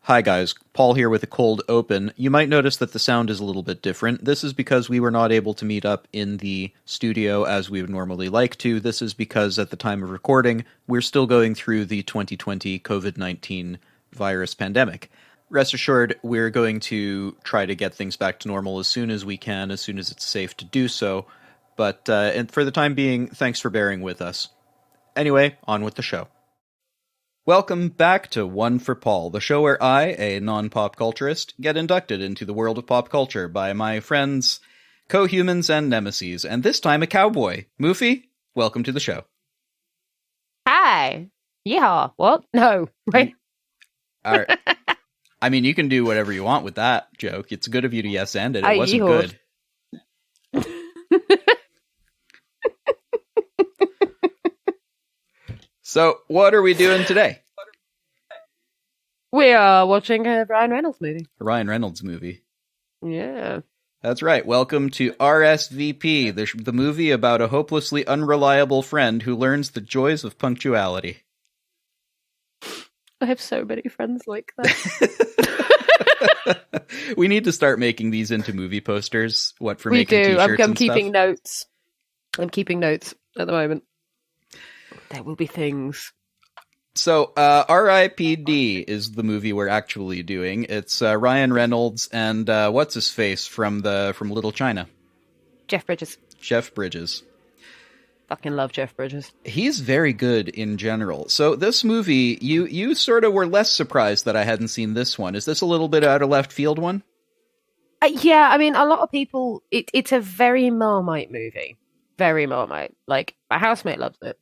Hi guys, Paul here with a cold open. You might notice that the sound is a little bit different. This is because we were not able to meet up in the studio as we would normally like to. This is because at the time of recording, we're still going through the 2020 COVID-19 virus pandemic. Rest assured, we're going to try to get things back to normal as soon as we can, as soon as it's safe to do so. But and for the time being, thanks for bearing with us. Anyway, on with the show. Welcome back to One for Paul, the show where I, a non-pop culturist, get inducted into the world of pop culture by my friends, co-humans, and nemeses, and this time a cowboy. Moofy, welcome to the show. Hi. Yeehaw. What? No. Wait. All right. I mean, you can do whatever you want with that joke. It's good of you to yes-end it. It wasn't yeehawed. good. So, what are we doing today? We are watching a Ryan Reynolds movie. A Ryan Reynolds movie. Yeah. That's right. Welcome to R.S.V.P., the movie about a hopelessly unreliable friend who learns the joys of punctuality. I have so many friends like that. We need to start making these into movie posters. What for we making do. t-shirts I'm and keeping stuff. notes. I'm keeping notes at the moment. There will be things. So, R.I.P.D. is the movie we're actually doing. It's Ryan Reynolds and what's his face from Little China, Jeff Bridges. Jeff Bridges. Fucking love Jeff Bridges. He's very good in general. So this movie, you sort of were less surprised that I hadn't seen this one. Is this a little bit out of left field one? Yeah, I mean, a lot of people. It's a very Marmite movie. Very Marmite. Like, my housemate loves it.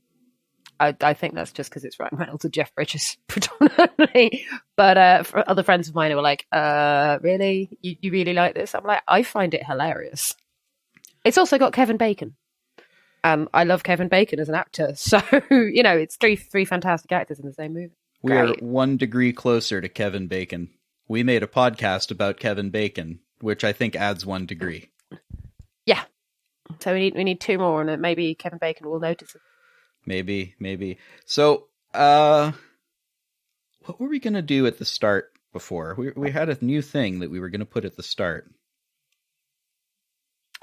I think that's just because it's Ryan Reynolds and Jeff Bridges predominantly. But for other friends of mine who were like, really? You really like this? I'm like, I find it hilarious. It's also got Kevin Bacon. I love Kevin Bacon as an actor. So, you know, it's three fantastic actors in the same movie. We are 1 degree closer to Kevin Bacon. We made a podcast about Kevin Bacon, which I think adds 1 degree. Yeah. So we need 2 more, and maybe Kevin Bacon will notice it. Maybe. So, what were we going to do at the start before? We had a new thing that we were going to put at the start.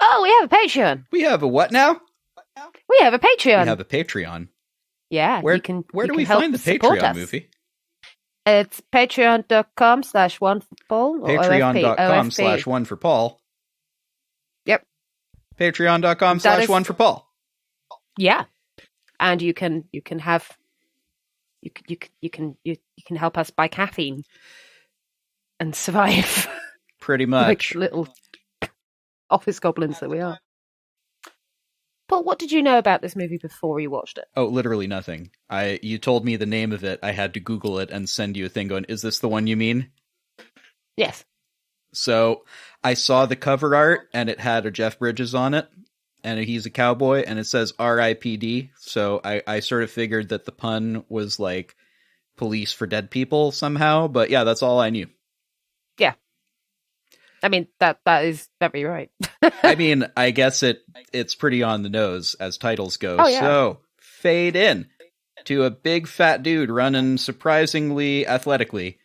Oh, we have a Patreon. We have a what now? We have a Patreon. We have a Patreon. Yeah. Where do we find the Patreon movie? It's patreon.com/1forpaul. Patreon.com/1forpaul. Yep. Patreon.com/1forpaul. Yeah. And you can help us buy caffeine and survive. Pretty much. Like little office goblins that we are. Paul, what did you know about this movie before you watched it? Oh, literally nothing. You told me the name of it. I had to Google it and send you a thing going, is this the one you mean? Yes. So I saw the cover art and it had a Jeff Bridges on it. And he's a cowboy, and it says R.I.P.D. So I sort of figured that the pun was like police for dead people somehow. But yeah, that's all I knew. Yeah. I mean, that is very right. I mean, I guess it's pretty on the nose as titles go. Oh, yeah. So fade in to a big fat dude running surprisingly athletically.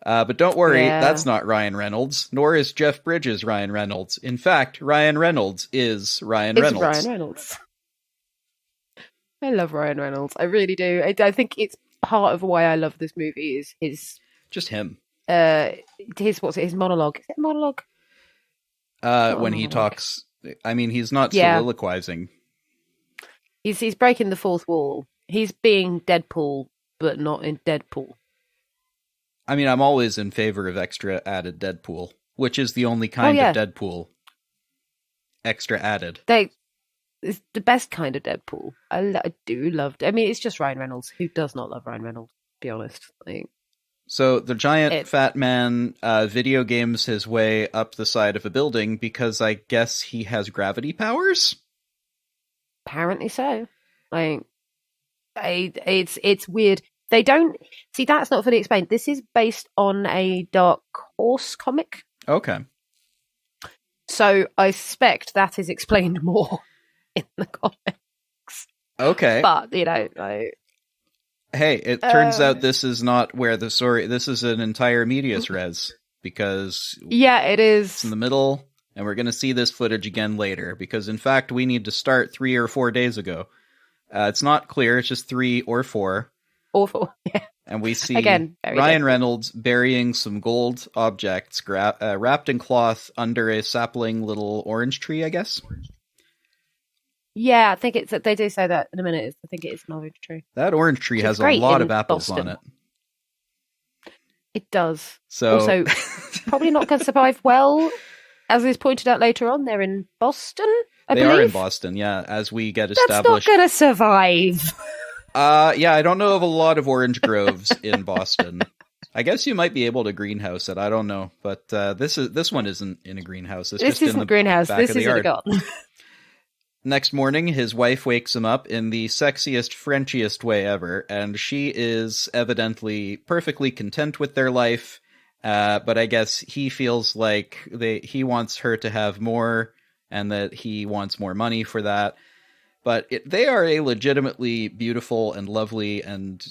But don't worry, That's not Ryan Reynolds, nor is Jeff Bridges Ryan Reynolds. In fact, Ryan Reynolds is Ryan Reynolds. Ryan Reynolds. I love Ryan Reynolds. I really do. I think it's part of why I love this movie is his... Just him. His monologue. Is it a monologue? When he talks... I mean, he's not soliloquizing. He's breaking the fourth wall. He's being Deadpool, but not in Deadpool. I mean, I'm always in favor of extra added Deadpool, which is the only kind of Deadpool. Extra added. It's the best kind of Deadpool. I do love... I mean, it's just Ryan Reynolds. Who does not love Ryan Reynolds, to be honest? So the giant fat man video games his way up the side of a building because I guess he has gravity powers? Apparently so. It's weird. They don't... See, that's not fully explained. This is based on a Dark Horse comic. Okay. So I suspect that is explained more in the comics. Okay. But, you know, Hey, it turns out this is not where the story... This is an entire medias res, because Yeah, it it's is. in the middle, and we're going to see this footage again later, because in fact we need to start 3 or 4 days ago. It's not clear, it's just 3 or 4. Awful. Yeah. And we see Again, very Ryan difficult. Reynolds burying some gold objects wrapped in cloth under a sapling little orange tree, I guess. Yeah, I think it's. They do say that in a minute. I think it is an orange tree. That orange tree Which has is a great lot in of apples Boston. on it. It does. So Also, probably not going to survive well, as is pointed out later on. They're in Boston, I they believe. are in Boston, yeah, as we get That's established. not going to survive. Yeah, I don't know of a lot of orange groves in Boston. I guess you might be able to greenhouse it. I don't know, but this one isn't in a greenhouse. It's This just in isn't the a greenhouse. back This of the isn't a yard. garden. Next morning, his wife wakes him up in the sexiest, Frenchiest way ever, and she is evidently perfectly content with their life. But I guess he feels like he wants her to have more, and that he wants more money for that. But they are a legitimately beautiful and lovely and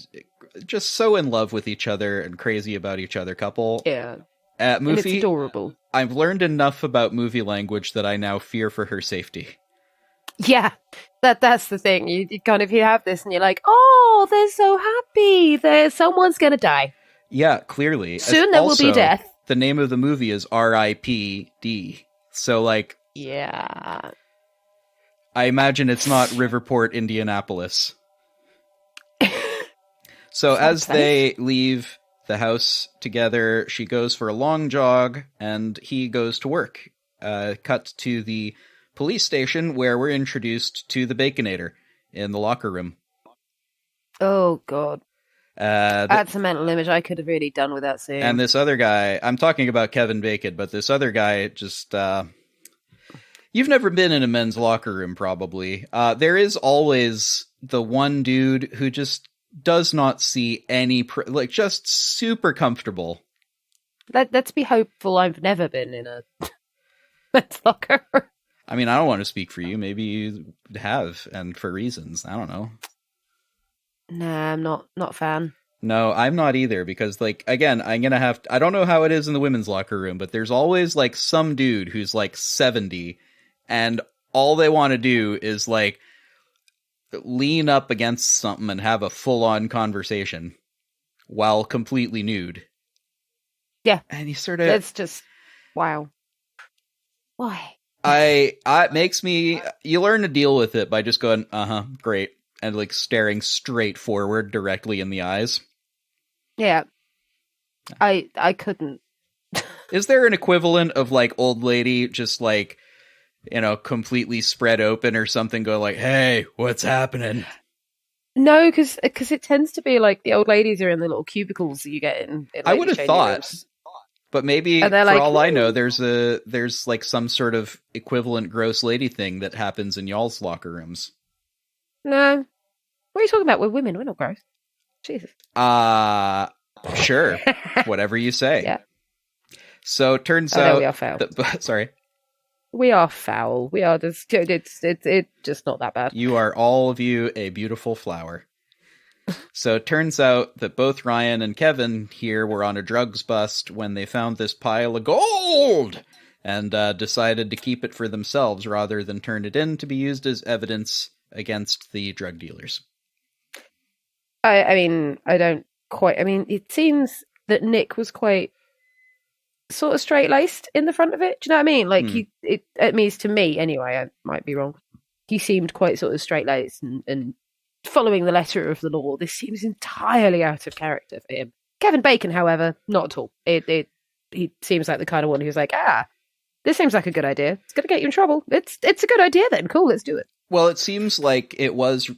just so in love with each other and crazy about each other couple. Yeah. And it's Mufi, adorable. I've learned enough about movie language that I now fear for her safety. Yeah, that's the thing. You kind of have this, and you're like, oh, they're so happy. Someone's gonna die Yeah, clearly. soon. There will be death. The name of the movie is R.I.P.D. So, like, Yeah. I imagine it's not Riverport, Indianapolis. So as they leave the house together, she goes for a long jog, and he goes to work. Cut to the police station, where we're introduced to the Baconator in the locker room. Oh God, that's a mental image I could have really done without seeing. And this other guy, I'm talking about Kevin Bacon, but this other guy just... You've never been in a men's locker room, probably. There is always the one dude who just does not see any... just super comfortable. Let's be hopeful. I've never been in a men's locker room. I mean, I don't want to speak for you. Maybe you have, and for reasons. I don't know. Nah, I'm not a fan. No, I'm not either, because, like, again, I'm gonna have... I don't know how it is in the women's locker room, but there's always, like, some dude who's, like, 70, and all they want to do is, like, lean up against something and have a full-on conversation while completely nude. Yeah. And you sort of... It's just... Wow. Why? It makes me... You learn to deal with it by just going, uh-huh, great, and, like, staring straight forward directly in the eyes. Yeah. I couldn't. Is there an equivalent of, like, old lady just, like, you know, completely spread open or something, go like, hey, what's happening? No, because it tends to be like the old ladies are in the little cubicles that you get in I would have thought. Rooms. But maybe, for like, all I know, there's like some sort of equivalent gross lady thing that happens in y'all's locker rooms. No. What are you talking about? We're women. We're not gross. Jesus. Sure. Whatever you say. Yeah. So it turns out... No, we are foul. Sorry. We are foul. We are just... It's just not that bad. You are, all of you, a beautiful flower. So it turns out that both Ryan and Kevin here were on a drugs bust when they found this pile of gold and decided to keep it for themselves rather than turn it in to be used as evidence against the drug dealers. I mean, I don't quite... I mean, it seems that Nick was quite sort of straight-laced in the front of it. Do you know what I mean? Like, it means to me, anyway, I might be wrong. He seemed quite sort of straight-laced and following the letter of the law. This seems entirely out of character for him. Kevin Bacon, however, not at all. He seems like the kind of one who's like, this seems like a good idea. It's going to get you in trouble. It's a good idea then. Cool, let's do it. Well, it seems like it was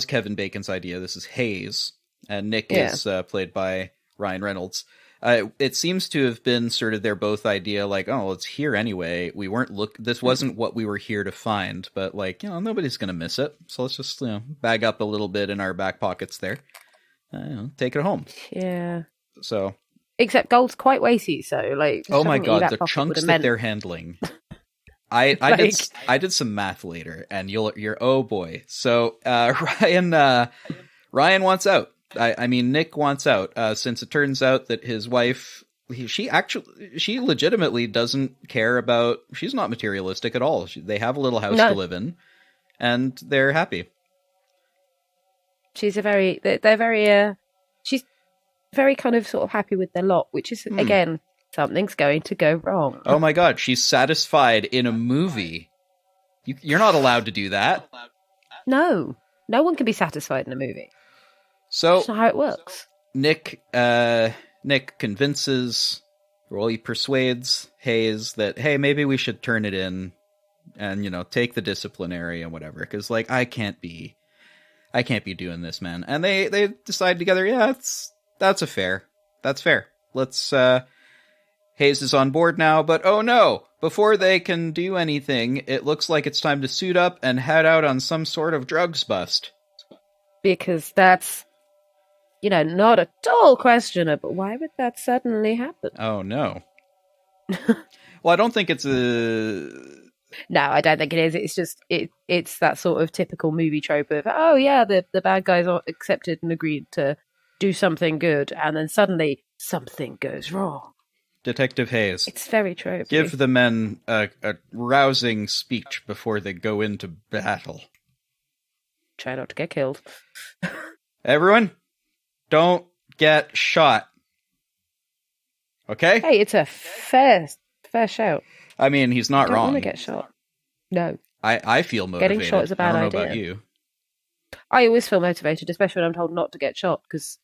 Kevin Bacon's idea. This is Hayes, and Nick is played by Ryan Reynolds. It seems to have been sort of their both idea, like, oh, it's here anyway. We weren't this wasn't what we were here to find, but, like, you know, nobody's going to miss it. So let's just, you know, bag up a little bit in our back pockets there. Take it home. Yeah. So. Except gold's quite weighty, so, like. Oh my god, the chunks that they're handling. I did some math later, and you're oh boy. So Ryan Ryan wants out. I mean, Nick wants out, since it turns out that his wife, she legitimately doesn't care about, she's not materialistic at all. They have a little house to live in, and they're happy. She's she's very kind of sort of happy with their lot, which is, again, something's going to go wrong. Oh my god, she's satisfied in a movie. You're not allowed to do that. No one can be satisfied in a movie. So that's not how it works. Nick convinces, well, he persuades Hayes that, hey, maybe we should turn it in and, take the disciplinary and whatever. Because, like, I can't be doing this, man. And they decide together, yeah, that's fair. Let's, Hayes is on board now, but oh no! Before they can do anything, it looks like it's time to suit up and head out on some sort of drugs bust. Because that's, not at all questionable. Why would that suddenly happen? Oh, no. Well, I don't think it's a... No, I don't think it is. It's just, it's that sort of typical movie trope of, oh yeah, the bad guys are accepted and agreed to do something good, and then suddenly something goes wrong. Detective Hayes. It's very tropey. Give the men a rousing speech before they go into battle. Try not to get killed. Everyone, don't get shot. Okay? Hey, it's a fair shout. I mean, he's not wrong. I don't want to get shot. No. I feel motivated. Getting shot is a bad idea. I don't know about you. I always feel motivated, especially when I'm told not to get shot, because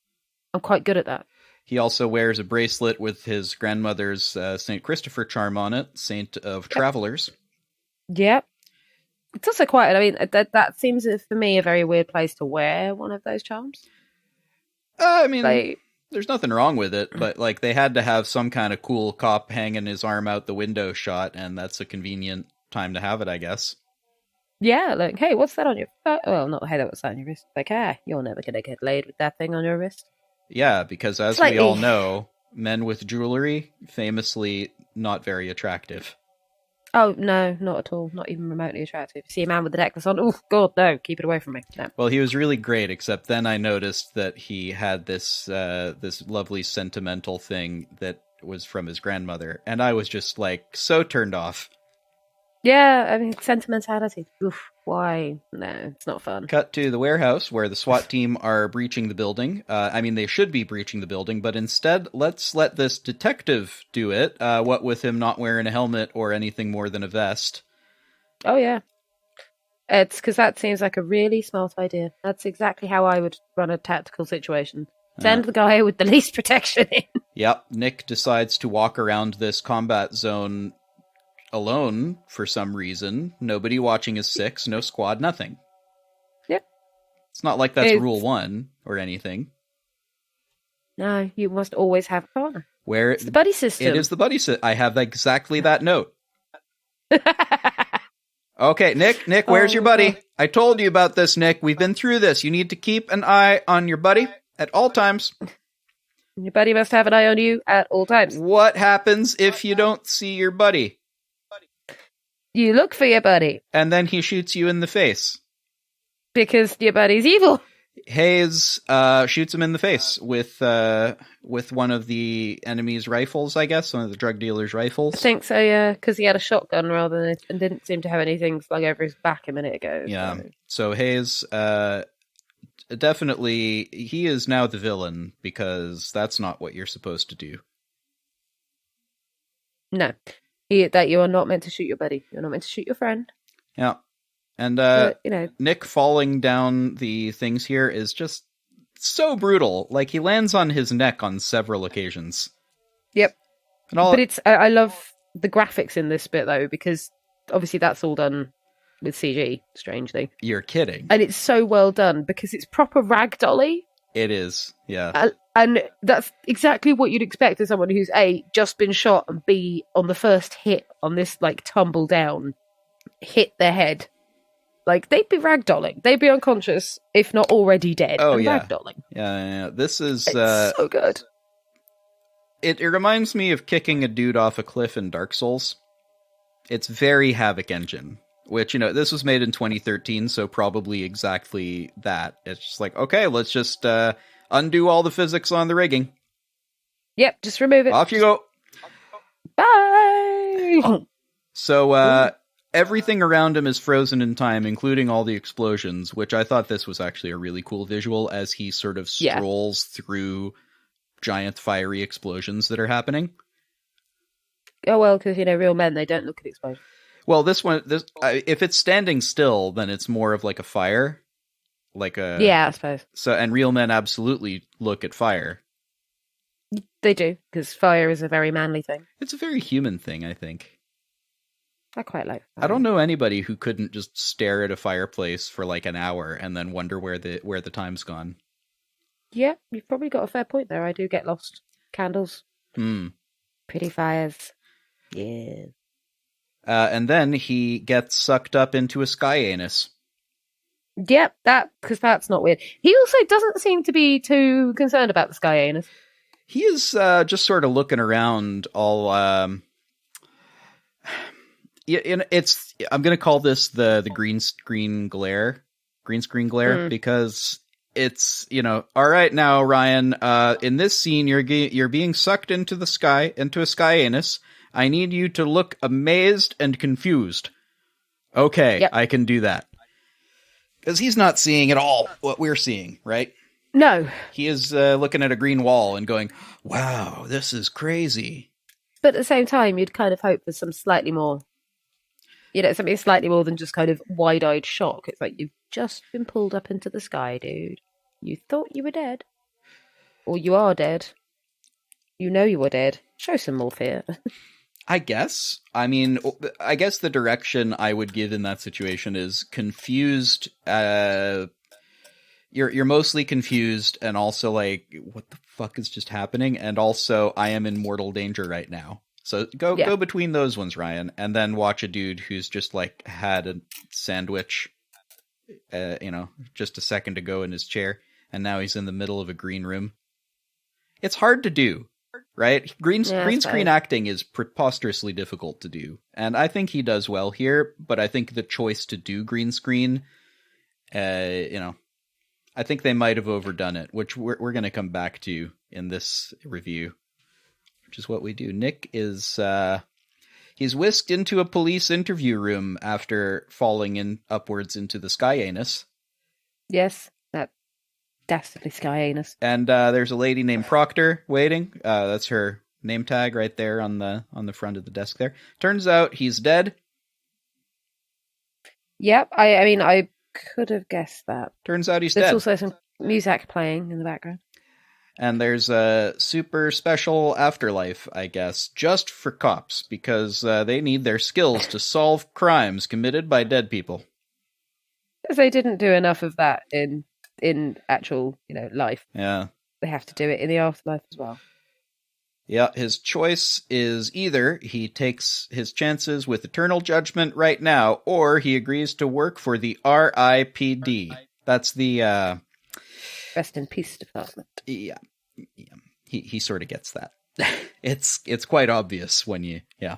I'm quite good at that. He also wears a bracelet with his grandmother's St. Christopher charm on it, Saint of Travelers. Yep. It's also quite, I mean, that seems, for me, a very weird place to wear one of those charms. I mean, there's nothing wrong with it, but, like, they had to have some kind of cool cop hanging his arm out the window shot, and that's a convenient time to have it, I guess. Yeah, like, hey, what's that on your... well, not, hey, what's that on your wrist? Like, you're never going to get laid with that thing on your wrist. Yeah, because as we all know, men with jewelry, famously not very attractive. Oh, no, not at all. Not even remotely attractive. See a man with a necklace on, oh, God, no, keep it away from me. No. Well, he was really great, except then I noticed that he had this lovely sentimental thing that was from his grandmother, and I was just, like, so turned off. Yeah, I mean, sentimentality. Oof, why? No, it's not fun. Cut to the warehouse where the SWAT team are breaching the building. I mean, they should be breaching the building, but instead, let's let this detective do it, what with him not wearing a helmet or anything more than a vest. Oh, yeah. It's because that seems like a really smart idea. That's exactly how I would run a tactical situation. Send the guy with the least protection in. Yep, Nick decides to walk around this combat zone alone for some reason. Nobody watching his six, no squad, nothing. Yep. It's not like that's rule 1 or anything. No, you must always have a partner. It's the buddy system. It is the buddy system. I have exactly that note. Okay, Nick, where's your buddy? God. I told you about this, Nick. We've been through this. You need to keep an eye on your buddy at all times. Your buddy must have an eye on you at all times. What happens if you don't see your buddy? You look for your buddy. And then he shoots you in the face. Because your buddy's evil. Hayes shoots him in the face with one of the enemy's rifles, I guess, one of the drug dealer's rifles. I think so, yeah, because he had a shotgun rather than and didn't seem to have anything slung over his back a minute ago. Yeah, so Hayes, definitely, he is now the villain, because that's not what you're supposed to do. No. That you are not meant to shoot your buddy. You're not meant to shoot your friend. Yeah. And Nick falling down the things here is just so brutal. Like, he lands on his neck on several occasions. Yep. But I love the graphics in this bit, though, because obviously that's all done with CG, strangely. You're kidding. And it's so well done, because it's proper ragdolly. It is, yeah. And that's exactly what you'd expect of someone who's A, just been shot, and B, on the first hit on this, like, tumble down, hit their head. Like, they'd be ragdolling. They'd be unconscious, if not already dead. Oh, and yeah. Ragdolling. Yeah. This is... It's so good. It reminds me of kicking a dude off a cliff in Dark Souls. It's very Havoc Engine. Which, this was made in 2013, so probably exactly that. It's just like, okay, let's just undo all the physics on the rigging. Yep, just remove it. Off you go. Bye! So, everything around him is frozen in time, including all the explosions, which I thought this was actually a really cool visual as he sort of strolls through giant fiery explosions that are happening. Oh, well, because, real men, they don't look at explosions. Well, if it's standing still, then it's more of like a fire. Yeah, I suppose. So, and real men absolutely look at fire. They do, because fire is a very manly thing. It's a very human thing, I think. I quite like fire. I don't know anybody who couldn't just stare at a fireplace for like an hour and then wonder where the time's gone. Yeah, you've probably got a fair point there. I do get lost. Candles. Pretty fires. Yeah. And then he gets sucked up into a sky anus. Yep, because that's not weird. He also doesn't seem to be too concerned about the sky anus. He is just sort of looking around all... I'm going to call this the green screen glare, because it's, all right now, Ryan, in this scene, you're being sucked into a sky anus. I need you to look amazed and confused. Okay, yep. I can do that. Because he's not seeing at all what we're seeing, right? No. He is looking at a green wall and going, wow, this is crazy. But at the same time, you'd kind of hope for some slightly more, something slightly more than just kind of wide-eyed shock. It's like, you've just been pulled up into the sky, dude. You thought you were dead. Or you are dead. You know you were dead. Show some more fear. I guess. I mean, I guess the direction I would give in that situation is confused. You're mostly confused and also like, what the fuck is just happening? And also, I am in mortal danger right now. So go between those ones, Ryan, and then watch a dude who's just like had a sandwich, just a second ago in his chair, and now he's in the middle of a green room. It's hard to do. Right? Green screen acting is preposterously difficult to do. And I think he does well here, but I think the choice to do green screen, I think they might have overdone it, which we're going to come back to in this review, which is what we do. Nick is, he's whisked into a police interview room after falling upwards into the sky anus. Yes. Dastardly sky anus. And there's a lady named Proctor waiting. That's her name tag right there on the front of the desk there. Turns out he's dead. Yep, I mean, I could have guessed that. Turns out he's dead. There's also some music playing in the background. And there's a super special afterlife, I guess, just for cops, because they need their skills to solve crimes committed by dead people. Because they didn't do enough of that in actual, life. Yeah. They have to do it in the afterlife as well. Yeah, his choice is either he takes his chances with eternal judgment right now, or he agrees to work for the R.I.P.D. That's the... Rest in Peace Department. Yeah. He sort of gets that. It's quite obvious when you... Yeah.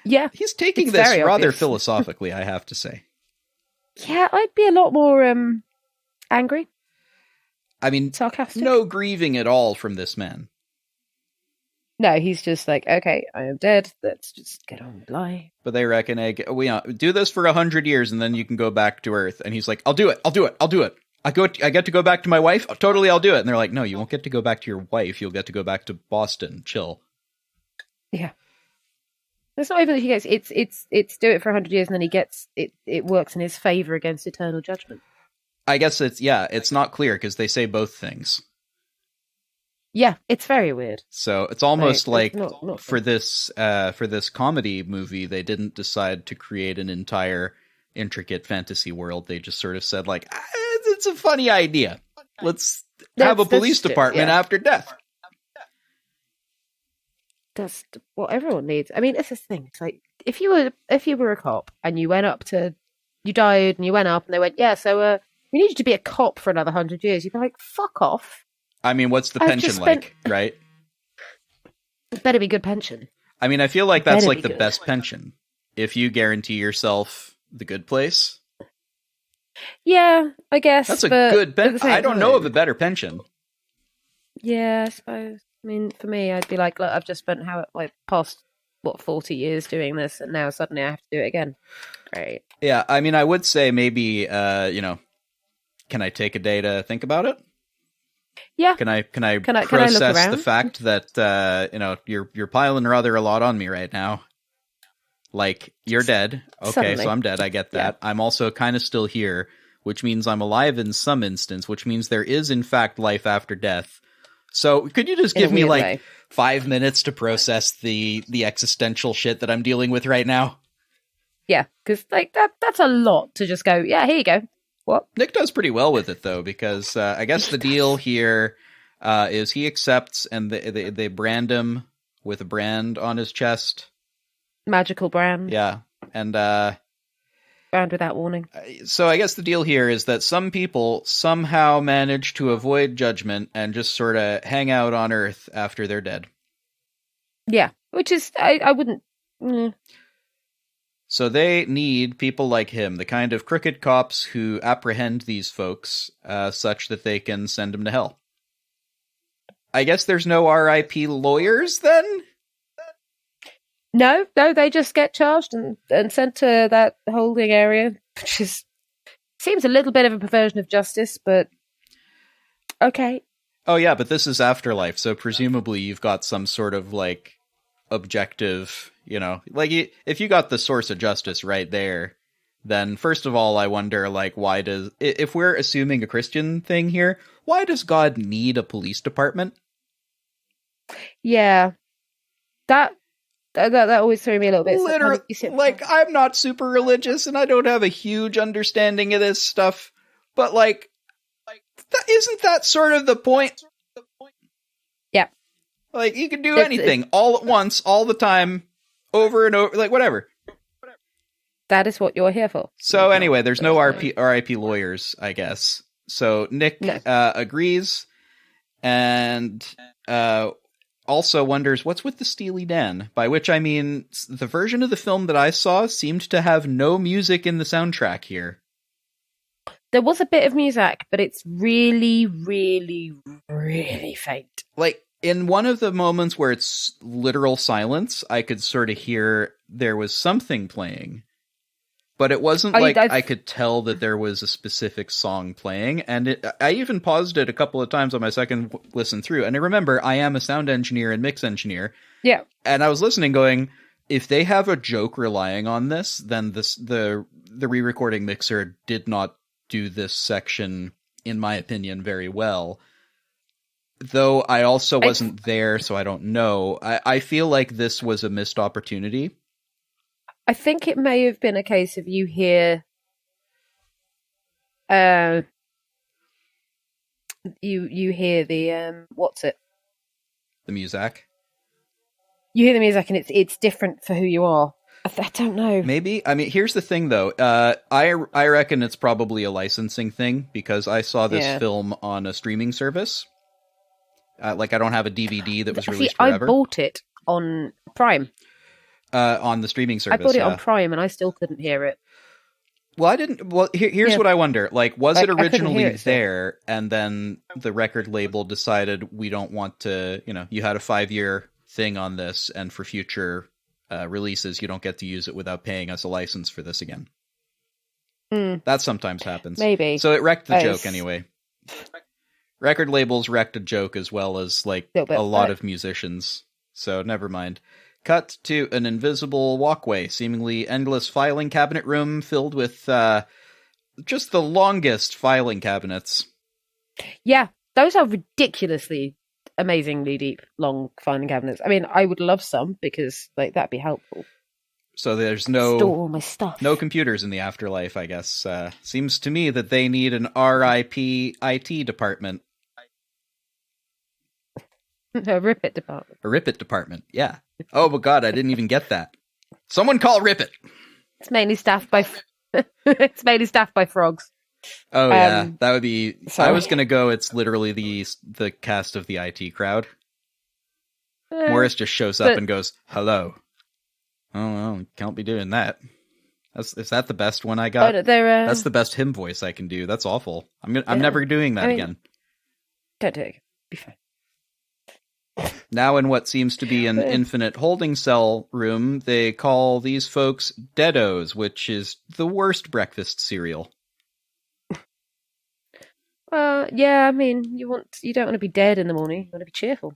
Yeah. He's taking this rather philosophically, I have to say. Yeah, I'd be a lot more... angry? I mean, sarcastic? No grieving at all from this man. No, he's just like, okay, I am dead. Let's just get on with life. But they reckon, we do this for 100 years and then you can go back to Earth. And he's like, I'll do it. I get to go back to my wife. Totally, I'll do it. And they're like, no, you won't get to go back to your wife. You'll get to go back to Boston. Chill. Yeah. It's not even that he gets, it's do it for 100 years and then he gets, it works in his favor against eternal judgment. I guess it's not clear because they say both things. Yeah, it's very weird. So it's almost like not for this comedy movie, they didn't decide to create an entire intricate fantasy world. They just sort of said like, it's a funny idea. Let's have a police department after death. That's what everyone needs. I mean, it's this thing. It's like if you were a cop and you died and you went up and they went, yeah, so we need you to be a cop for another 100 years. You'd be like, fuck off. I mean, what's the pension like, right? It better be good pension. I mean, I feel like that's like the best pension. If you guarantee yourself, The Good Place? Yeah, I guess. That's a but good at the pension. same I don't know of time- a better pension. Yeah, I suppose. I mean, for me, I'd be like, look, I've just spent past 40 years doing this, and now suddenly I have to do it again. Great. Yeah, I mean, I would say maybe, can I take a day to think about it? Yeah. Can I Can I look process the around? fact that you're piling rather a lot on me right now? Like, you're dead. Okay, Suddenly. so I'm dead. I get that. I'm also kind of still here, which means I'm alive in some instance, which means there is in fact life after death. So could you just In a give me weird like way. 5 minutes to process the existential shit that I'm dealing with right now? Yeah, because that's a lot to just go, yeah, here you go. What? Nick does pretty well with it, though, because I guess the deal here is he accepts, and they brand him with a brand on his chest. Magical brand. Yeah, and Brand without warning. so I guess the deal here is that some people somehow manage to avoid judgment and just sort of hang out on Earth after they're dead. Yeah, which is, I wouldn't... So they need people like him, the kind of crooked cops who apprehend these folks such that they can send them to hell. I guess there's no R.I.P. lawyers then? No, they just get charged and sent to that holding area, which seems a little bit of a perversion of justice, but okay. Oh yeah, but this is afterlife, so presumably you've got some sort of like objective, like if you got the source of justice right there, then first of all, I wonder like if we're assuming a Christian thing here, why does God need a police department? Yeah, that always threw me a little bit. Literally, like I'm not super religious and I don't have a huge understanding of this stuff, but like isn't that sort of the point? Yeah. Like, you can do anything all at once, all the time, over and over, like, whatever. That is what you're here for. So anyway, there's no RIP lawyers, I guess. So Nick agrees, and also wonders, what's with the Steely Dan? By which I mean, the version of the film that I saw seemed to have no music in the soundtrack here. There was a bit of music, but it's really, really, really faint. Like, in one of the moments where it's literal silence, I could sort of hear there was something playing. But it wasn't I could tell that there was a specific song playing. And I even paused it a couple of times on my second listen through. And I remember, I am a sound engineer and mix engineer. Yeah. And I was listening going, if they have a joke relying on this, then the re-recording mixer did not do this section, in my opinion, very well. Though I also wasn't there, so I don't know. I feel like this was a missed opportunity. I think it may have been a case of you hear you hear the what's it? The music. You hear the music and it's different for who you are. I don't know. Maybe. I mean, here's the thing, though. I reckon it's probably a licensing thing, because I saw this film on a streaming service. Like, I don't have a DVD that was released forever. I bought it on Prime. On the streaming service, I bought it on Prime, and I still couldn't hear it. Well, I didn't. Well, here's what I wonder. Like, was it originally it, there, and then the record label decided we don't want to, you had a 5-year thing on this, and for future releases, you don't get to use it without paying us a license for this again. That sometimes happens. Maybe. So it wrecked the joke anyway. Record labels wrecked a joke as well as, like, a lot of musicians. So never mind. Cut to an invisible walkway, seemingly endless filing cabinet room filled with just the longest filing cabinets. Yeah, those are ridiculously, amazingly deep, long filing cabinets. I mean, I would love some, because like that'd be helpful. So there's no store all my stuff. No computers in the afterlife, I guess. Seems to me that they need an R.I.P. IT department. A R.I.P.D department. A R.I.P.D department, yeah. Oh my god, I didn't even get that. Someone call R.I.P.D. It's mainly staffed by it's mainly staffed by frogs. Oh yeah, that would be. Sorry. I was gonna go. It's literally the cast of the IT crowd. Morris just shows up and goes, "Hello." Oh well, can't be doing that. Is that the best one I Oh, got? no, they're That's the best him voice I can do. That's awful. I'm never doing that again. Don't do it. Be fine. Now in what seems to be an infinite holding cell room, they call these folks deados, which is the worst breakfast cereal. Yeah, I mean, you don't want to be dead in the morning. You want to be cheerful.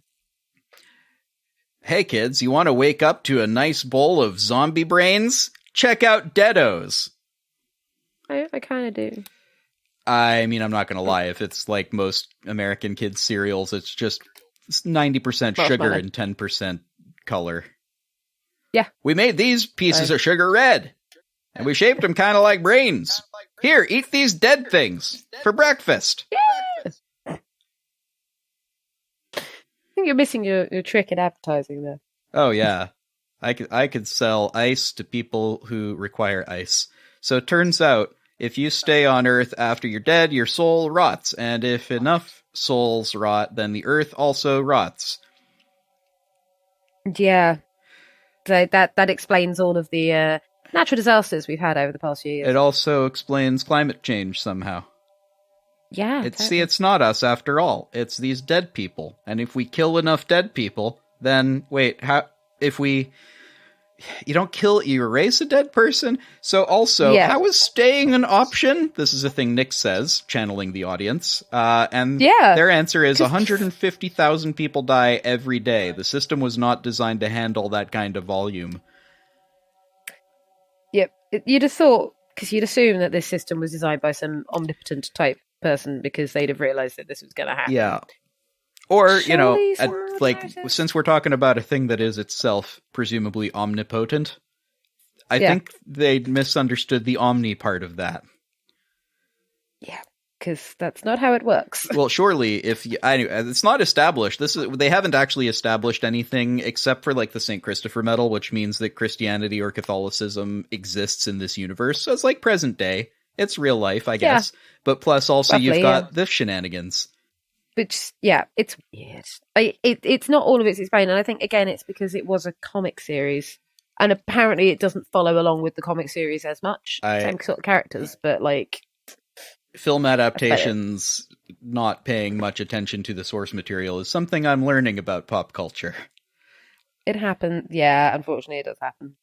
Hey kids, you want to wake up to a nice bowl of zombie brains? Check out deados. I kind of do. I mean, I'm not going to lie. If it's like most American kids' cereals, it's just 90% sugar and 10% color. Yeah. We made these pieces of sugar red, and we shaped them kind of like brains. Here, eat these dead things for breakfast. Yeah. I think you're missing your trick in advertising there. Oh, yeah. I could sell ice to people who require ice. So it turns out, if you stay on Earth after you're dead, your soul rots. And if enough souls rot, then the Earth also rots. Yeah. So that explains all of the natural disasters we've had over the past few years. It also explains climate change somehow. Yeah. See, it's not us after all. It's these dead people. And if we kill enough dead people, then wait, you erase a dead person? So also, how is staying an option? This is a thing Nick says, channeling the audience. And their answer is 150,000 people die every day. The system was not designed to handle that kind of volume. Yep. You'd have thought, because you'd assume that this system was designed by some omnipotent type person, because they'd have realized that this was going to happen. Yeah. Or, since we're talking about a thing that is itself presumably omnipotent, I think they misunderstood the omni part of that. Yeah, because that's not how it works. Well, surely, it's not established. They haven't actually established anything except for like the St. Christopher medal, which means that Christianity or Catholicism exists in this universe. So it's like present day. It's real life, I guess. But plus, also, roughly, you've got the shenanigans. Which, it's weird. It's not all of it's explained, and I think, again, it's because it was a comic series, and apparently it doesn't follow along with the comic series as much. Same sort of characters, but, like... Film adaptations not paying much attention to the source material is something I'm learning about pop culture. It happens. Yeah, unfortunately, it does happen.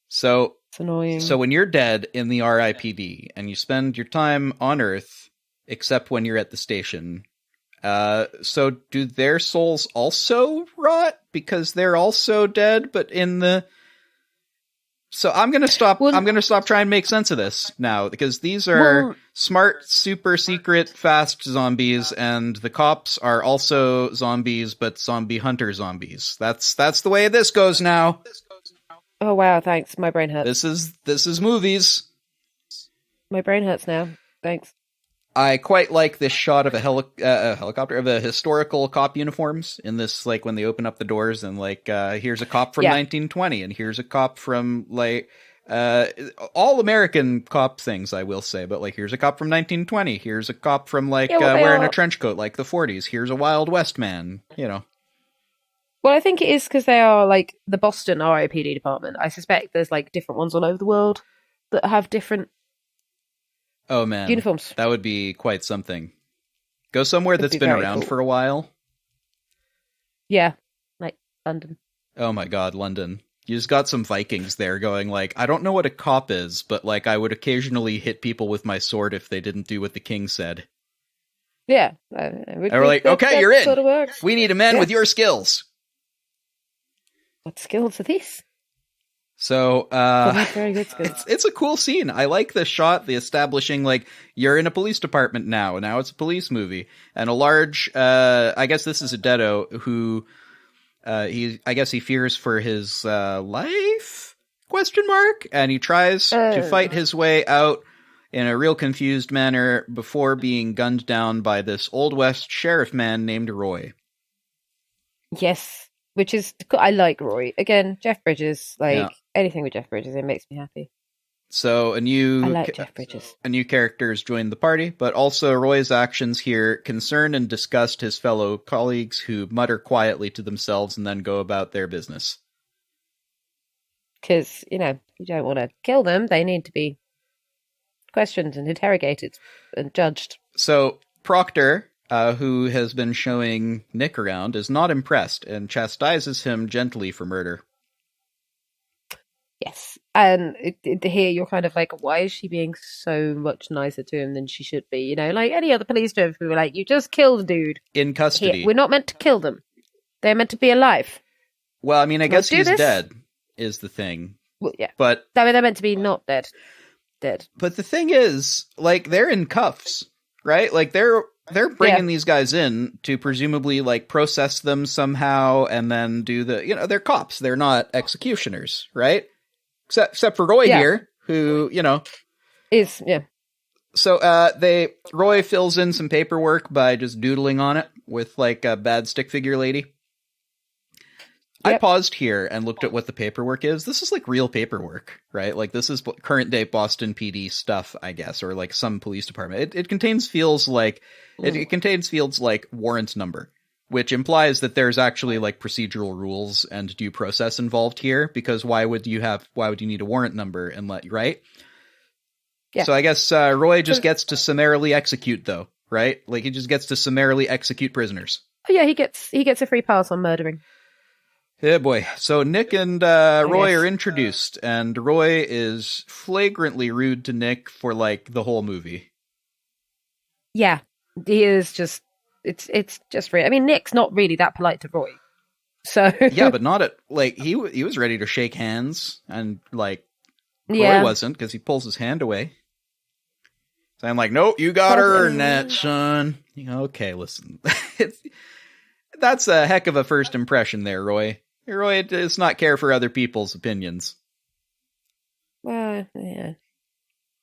So... It's annoying. So when you're dead in the R.I.P.D, and you spend your time on Earth, except when you're at the station... so do their souls also rot because they're also dead, but in the... So I'm going to stop trying to make sense of this now, because these are smart, super secret, fast zombies, and the cops are also zombies, but zombie hunter zombies. That's the way this goes now. Oh wow, thanks. My brain hurts. This is movies. My brain hurts now. Thanks. I quite like this shot of a helicopter, of a historical cop uniforms in this, like, when they open up the doors and, like, here's a cop from 1920 and here's a cop from, like, all American cop things, I will say, but, like, here's a cop from 1920, here's a cop from, like, wearing a trench coat like the 40s, here's a Wild West man, you know. Well, I think it is because they are, like, the Boston R.I.P.D department. I suspect there's, like, different ones all over the world that have different... Oh man, uniforms. That would be quite something. Go somewhere that's been around for a while. Yeah, like London. Oh my god, London. You just got some Vikings there going like, I don't know what a cop is, but like I would occasionally hit people with my sword if they didn't do what the king said. Yeah. They were like, okay, you're in. Sort of we need a man with your skills. What skills are these? So, very good it's a cool scene. I like the shot, the establishing, like, you're in a police department now it's a police movie. And a large, I guess this is a deado who, I guess he fears for his, life? ? And he tries to fight his way out in a real confused manner before being gunned down by this Old West sheriff man named Roy. Yes. Which is, I like Roy. Again, Jeff Bridges, anything with Jeff Bridges, it makes me happy. So I like Jeff Bridges. A new character has joined the party, but also Roy's actions here concern and disgust his fellow colleagues who mutter quietly to themselves and then go about their business. because, you don't want to kill them. They need to be questioned and interrogated and judged. So Proctor, who has been showing Nick around, is not impressed and chastises him gently for murder. Yes. And here you're kind of like, why is she being so much nicer to him than she should be? Like any other police chief who were like, you just killed a dude. In custody. Here, we're not meant to kill them. They're meant to be alive. Well, I mean, I guess he's dead, is the thing. Well, yeah. But they're meant to be not dead. Dead. But the thing is, like, they're in cuffs, right? Like, they're bringing these guys in to presumably, like, process them somehow and then do they're cops. They're not executioners, right? Except for Roy here, who, is, So, Roy fills in some paperwork by just doodling on it with, like, a bad stick figure lady. Yep. I paused here and looked at what the paperwork is. This is like real paperwork, right? Like this is current day Boston PD stuff, I guess, or like some police department. It contains fields like warrant number, which implies that there's actually like procedural rules and due process involved here. Because why would you need a warrant number right? Yeah. So I guess Roy just gets to summarily execute, though, right? Like he just gets to summarily execute prisoners. Oh yeah, he gets a free pass on murdering. Yeah, boy. So Nick and Roy are introduced, and Roy is flagrantly rude to Nick for, like, the whole movie. Yeah. He is just... It's just... I mean, Nick's not really that polite to Roy. So... Yeah, but not at... Like, he was ready to shake hands, and, like, Roy wasn't, because he pulls his hand away. So I'm like, nope, you got to earn that, son. Okay, listen. That's a heck of a first impression there, Roy. Roy does not care for other people's opinions. Well, yeah.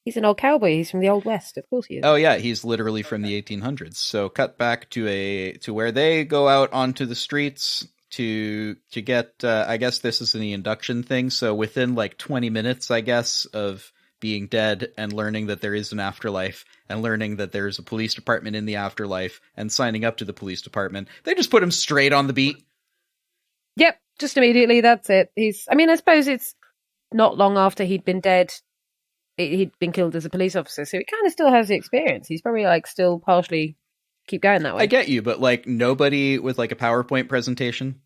He's an old cowboy. He's from the Old West. Of course he is. Oh, yeah. He's literally from the 1800s. So cut back to where they go out onto the streets to get, I guess this is the induction thing. So within like 20 minutes, I guess, of being dead and learning that there is an afterlife and learning that there's a police department in the afterlife and signing up to the police department, they just put him straight on the beat. Yep. Just immediately, that's it. I suppose it's not long after he'd been dead, he'd been killed as a police officer, so he kind of still has the experience. He's probably, like, still partially keep going that way. I get you, but, like, nobody with, like, a PowerPoint presentation?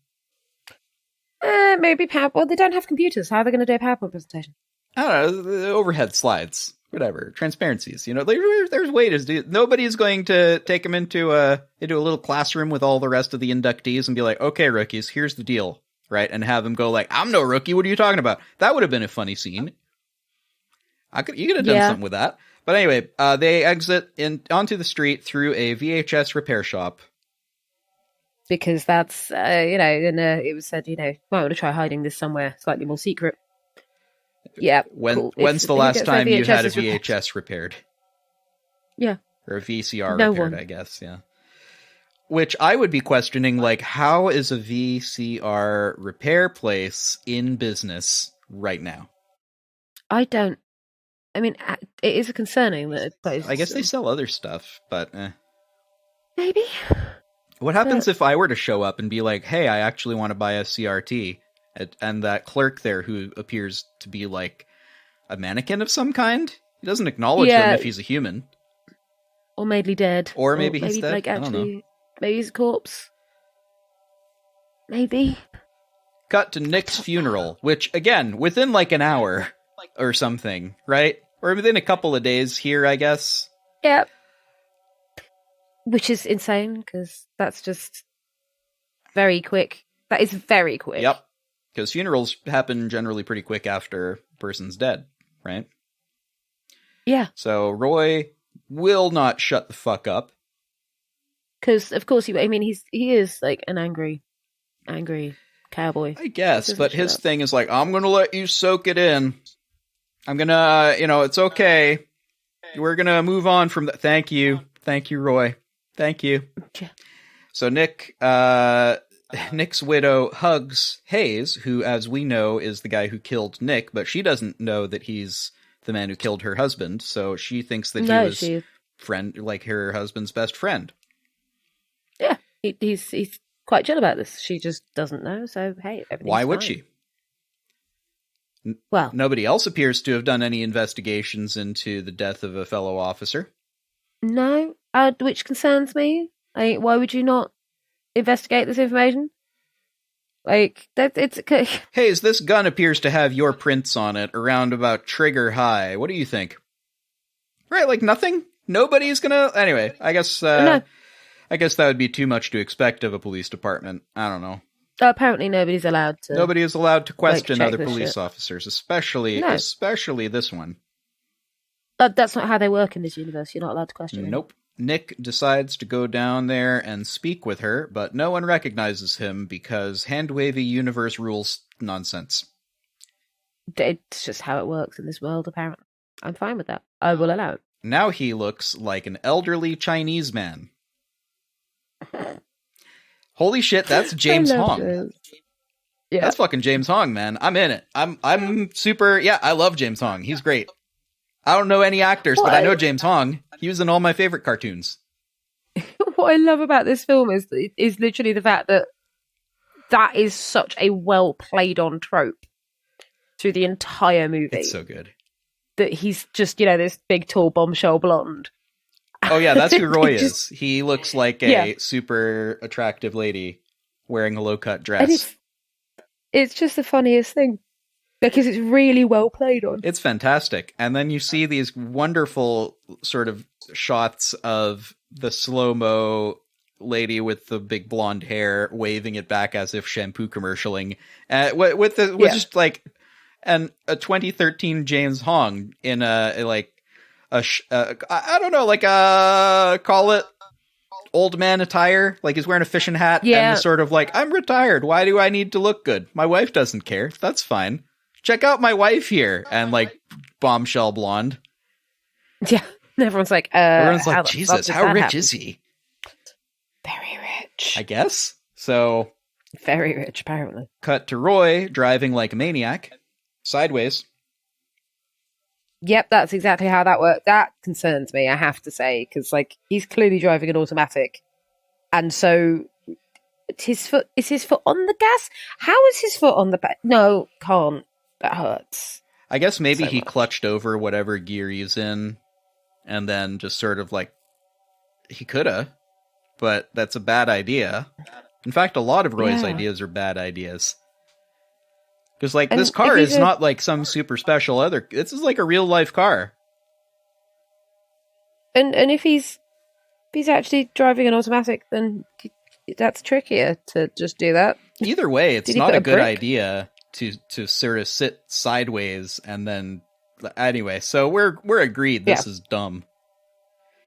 Maybe well, they don't have computers. How are they going to do a PowerPoint presentation? I don't know, the overhead slides, whatever, transparencies, there's ways to do it. Nobody's going to take him into a little classroom with all the rest of the inductees and be like, okay, rookies, here's the deal. Right, and have him go like, I'm no rookie, what are you talking about? That would have been a funny scene. You could have done something with that. But anyway, they exit onto the street through a VHS repair shop. Because that's, and it was said, might want to try hiding this somewhere slightly more secret. Yeah. When's the last time you had a VHS repaired? Yeah. Or a VCR repaired, I guess, yeah. Which I would be questioning, like, how is a VCR repair place in business right now? I mean, it is concerning that it plays... I guess they sell other stuff, but Maybe. What happens if I were to show up and be like, hey, I actually want to buy a CRT, and that clerk there who appears to be, like, a mannequin of some kind? He doesn't acknowledge him if he's a human. Or maybe dead. Or maybe he's dead, like, actually, I don't know. Maybe he's a corpse. Maybe. Cut to Nick's funeral, which, again, within like an hour or something, right? Or within a couple of days here, I guess. Yep. Which is insane, because that's just very quick. That is very quick. Yep. Because funerals happen generally pretty quick after a person's dead, right? Yeah. So Roy will not shut the fuck up. Because, of course, he is, like, an angry cowboy. I guess, but his thing is like, I'm going to let you soak it in. I'm going to, it's okay. We're going to move on from that. Thank you. Thank you, Roy. Thank you. Yeah. So Nick's widow hugs Hayes, who, as we know, is the guy who killed Nick, but she doesn't know that he's the man who killed her husband, so she thinks that he was her husband's best friend. Yeah, he's quite chill about this. She just doesn't know, so hey, everything's Why would fine. she? Well, Nobody else appears to have done any investigations into the death of a fellow officer. no, which concerns me. Like, why would you not investigate this information? Like, it's Hayes, this gun appears to have your prints on it around about trigger high. What do you think? Right, like nothing? Nobody's gonna... Anyway, I guess no. I guess that would be too much to expect of a police department. I don't know. Apparently nobody's allowed to. Nobody is allowed to question check other this police shit. officers, especially this one. That's not how they work in this universe. You're not allowed to question them. Nope. Nick decides to go down there and speak with her, but no one recognizes him because hand-wavy universe rules nonsense. It's just how it works in this world, apparently. I'm fine with that. I will allow it. Now he looks like an elderly Chinese man. Holy shit, that's James Hong. This. Yeah. That's fucking James Hong, man. I'm in it. I'm super... Yeah, I love James Hong. He's great. I don't know any actors, but I know James Hong. He was in all my favorite cartoons. What I love about this film is literally the fact that is such a well played on trope through the entire movie. It's so good. That he's just, this big, tall, bombshell blonde. Oh yeah, that's who Roy is. He looks like a super attractive lady wearing a low-cut dress. And it's just the funniest thing. Because it's really well played on. It's fantastic. And then you see these wonderful sort of shots of the slow-mo lady with the big blonde hair waving it back as if shampoo commercialing. Just like a 2013 James Hong in I don't know, like call it old man attire. Like he's wearing a fishing hat and he's sort of like, I'm retired. Why do I need to look good? My wife doesn't care. That's fine. Check out my wife here. And like bombshell blonde. Yeah. Everyone's like, Jesus, how rich is he? Very rich. I guess. So. Very rich, apparently. Cut to Roy driving like a maniac. Sideways. Yep, that's exactly how that worked. That concerns me, I have to say, because like he's clearly driving an automatic, and so is his foot on the gas? How is his foot on the back? No, can't. That hurts. I guess maybe he clutched over whatever gear he's in, and then just sort of like he coulda, but that's a bad idea. In fact, a lot of Roy's ideas are bad ideas. Because, like, this car is not, like, some super special other... This is, like, a real-life car. And if he's actually driving an automatic, then that's trickier to just do that. Either way, it's not a good idea to sort of sit sideways and then... Anyway, so we're agreed this is dumb.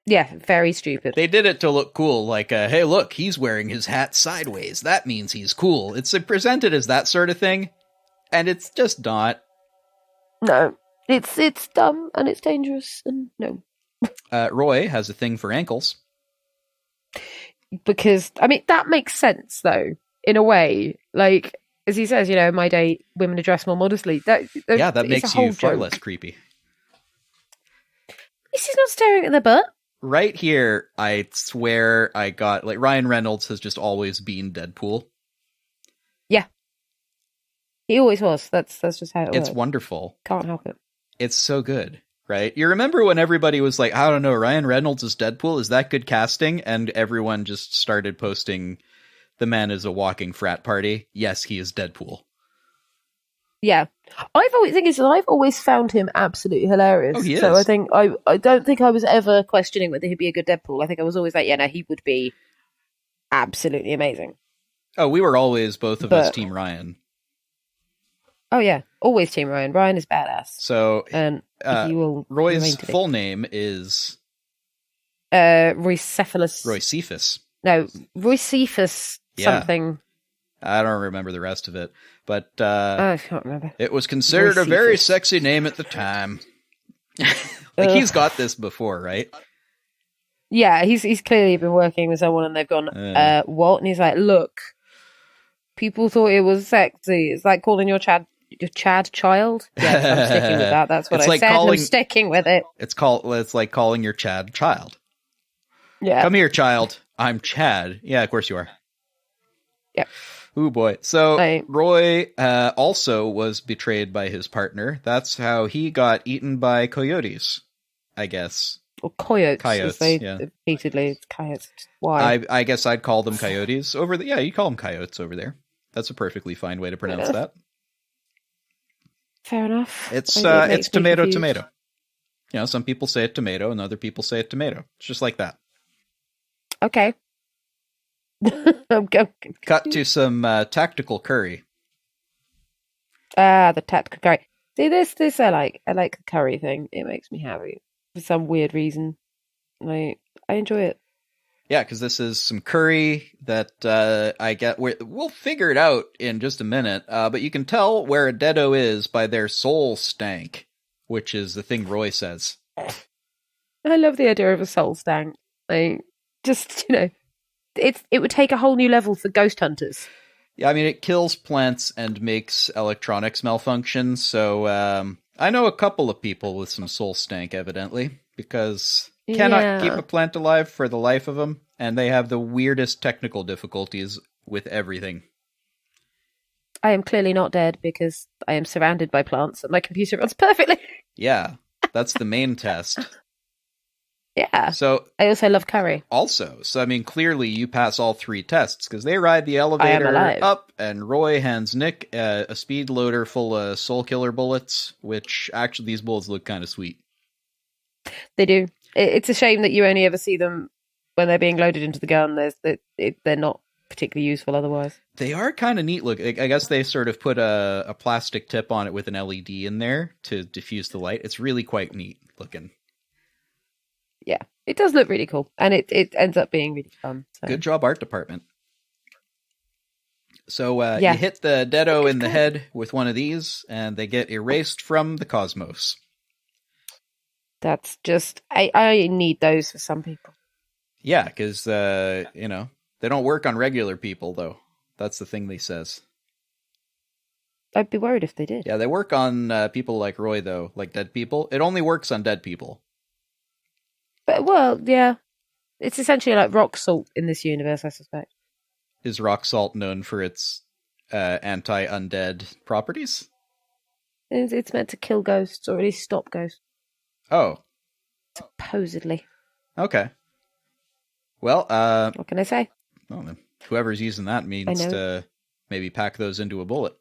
Yeah, very stupid. They did it to look cool, like, hey, look, he's wearing his hat sideways. That means he's cool. It's presented as that sort of thing. And it's just not. No, it's dumb and it's dangerous and no. Roy has a thing for ankles. Because, I mean, that makes sense, though, in a way. Like, as he says, in my day, women are dressed more modestly. That makes you far less creepy. Is he not staring at their butt? Right here, I swear I got... Like, Ryan Reynolds has just always been Deadpool. Yeah. He always was. That's just how it works. It's wonderful. Can't help it. It's so good, right? You remember when everybody was like, I don't know, Ryan Reynolds is Deadpool? Is that good casting? And everyone just started posting, the man is a walking frat party. Yes, he is Deadpool. Yeah. I've always found him absolutely hilarious. Oh, he is. So I don't think I was ever questioning whether he'd be a good Deadpool. I think I was always like, he would be absolutely amazing. Oh, we were always, both of us, Team Ryan. Oh yeah, always Team Ryan. Ryan is badass. So, and he will. Roy's full name is Roycephalus. Roycephus. No, Roycephus something. I don't remember the rest of it, but I can't remember. It was considered a very sexy name at the time. Like he's got this before, right? Yeah, he's clearly been working with someone, and they've gone, what? And he's like, look, people thought it was sexy. It's like calling your Chad child. Yes, I'm sticking with that. That's what I said. I'm sticking with it. It's like calling your Chad child. Yeah. Come here, child. I'm Chad. Yeah, of course you are. Yeah. Oh boy. So Like, Roy also was betrayed by his partner. That's how he got eaten by coyotes, I guess. or coyotes, as Coyotes, they yeah. repeatedly, coyotes. Why? I guess I'd call them coyotes over the. Yeah, you call them coyotes over there. That's a perfectly fine way to pronounce that. Fair enough. It's It makes it's me tomato confused. tomato. You know, some people say it tomato, and other people say it tomato. It's just like that. Okay. I'm going. Cut to some tactical curry. The tactical curry. See, this I like. I like the curry thing. It makes me happy for some weird reason. I enjoy it. Yeah, because this is some curry that I get. We'll figure it out in just a minute. But you can tell where a deado is by their soul stank, which is the thing Roy says. I love the idea of a soul stank. Like, just it would take a whole new level for ghost hunters. Yeah, I mean, it kills plants and makes electronics malfunction. So I know a couple of people with some soul stank, evidently, because cannot keep a plant alive for the life of them, and they have the weirdest technical difficulties with everything. I am clearly not dead because I am surrounded by plants and my computer runs perfectly. Yeah, that's the main test. Yeah. So I also love curry. I mean, clearly you pass all three tests, because they ride the elevator alive. up, and Roy hands Nick a speed loader full of soul killer bullets, which actually these bullets look kind of sweet. They do. It's a shame that you only ever see them when they're being loaded into the gun. They're not particularly useful otherwise. They are kind of neat looking. I guess they sort of put a plastic tip on it with an LED in there to diffuse the light. It's really quite neat looking. Yeah, it does look really cool, and it ends up being really fun. So. Good job, art department. So Yeah. you hit the deado in the head with one of these, and they get erased from the cosmos. That's just I need those for some people. Yeah, because they don't work on regular people, though. That's the thing they says. I'd be worried if they did. Yeah, they work on people like Roy, though, like dead people. It only works on dead people. But well, yeah, it's essentially like rock salt in this universe, I suspect. Is rock salt known for its anti-undead properties? It's meant to kill ghosts, or at least stop ghosts. Oh, Supposedly. okay. Well, What can I say? well, then, whoever's using that means to maybe pack those into a bullet.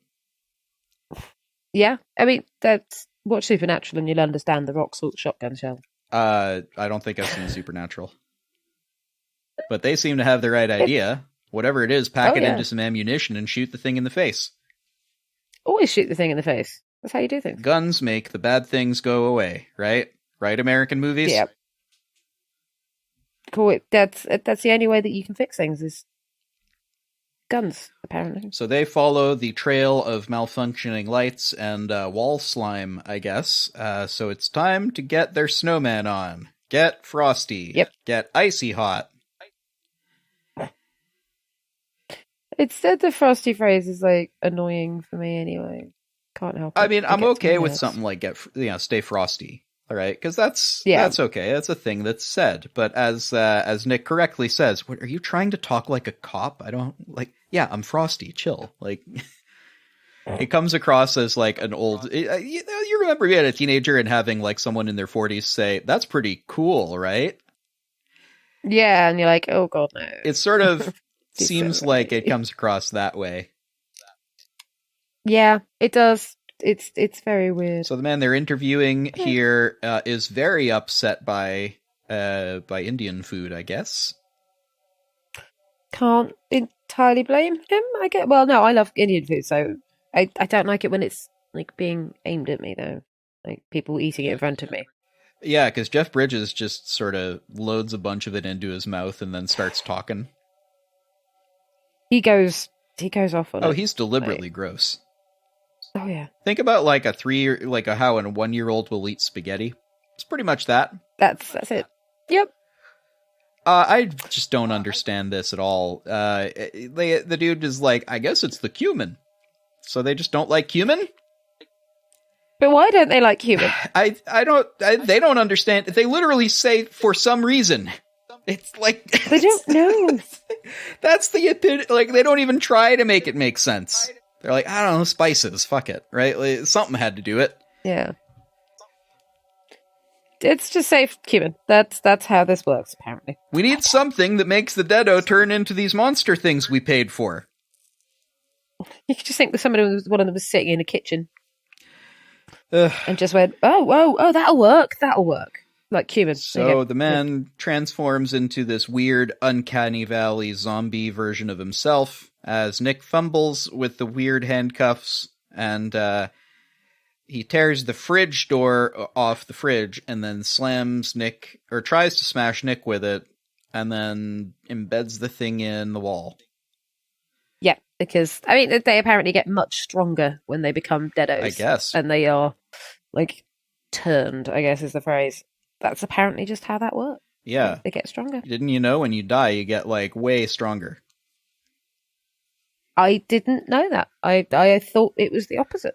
Yeah, I mean, watch Supernatural and you'll understand the rock salt shotgun shell. I don't think I've seen Supernatural. But they seem to have the right idea. Whatever it is, pack it into some ammunition and shoot the thing in the face. Always shoot the thing in the face. That's how you do things. Guns make the bad things go away, right? Right, American movies? Yeah. Cool. That's the only way that you can fix things is guns, apparently. So they follow the trail of malfunctioning lights and wall slime, I guess. So it's time to get their snowman on. Get frosty. Yep. Get icy hot. It's the frosty phrase is like annoying for me anyway. Can't help it. I mean, I'm okay with nerves. something like stay frosty. All right, because that's okay. That's a thing that's said. But as Nick correctly says, what, are you trying to talk like a cop? I don't like. Yeah, I'm frosty. Chill. Like, it comes across as like an old. You remember being a teenager and having like someone in their 40s say, "That's pretty cool," right? Yeah, and you're like, oh god, no. It sort of seems like it comes across that way. Yeah, it does. It's very weird. So the man they're interviewing here is very upset by Indian food, I guess. Can't entirely blame him. Well, no, I love Indian food, so I don't like it when it's like being aimed at me though, like people eating it in front of me. Yeah, because Jeff Bridges just sort of loads a bunch of it into his mouth and then starts talking. He goes off on it. Oh, he's deliberately gross. Oh yeah. Think about like how a 1-year-old will eat spaghetti. It's pretty much that. That's it. Yep. I just don't understand this at all. The dude is like, I guess it's the cumin. So they just don't like cumin? But why don't they like cumin? They don't understand. They literally say for some reason. It's like They don't know. That's the opinion. Like, they don't even try to make it make sense. They're like, I don't know, spices, fuck it, right? Like, something had to do it. Yeah. It's just safe human. That's how this works, apparently. We need something that makes the Deado turn into these monster things we paid for. You could just think that one of them was sitting in a kitchen and just went, oh, that'll work. Like human. So the man transforms into this weird, uncanny valley zombie version of himself as Nick fumbles with the weird handcuffs, and he tears the fridge door off the fridge and then slams Nick, or tries to smash Nick with it, and then embeds the thing in the wall. Yeah, because, I mean, they apparently get much stronger when they become deados. I guess. And they are, like, turned, I guess is the phrase. That's apparently just how that works. Yeah. They get stronger. Didn't you know when you die, you get, like, way stronger? I didn't know that. I thought it was the opposite.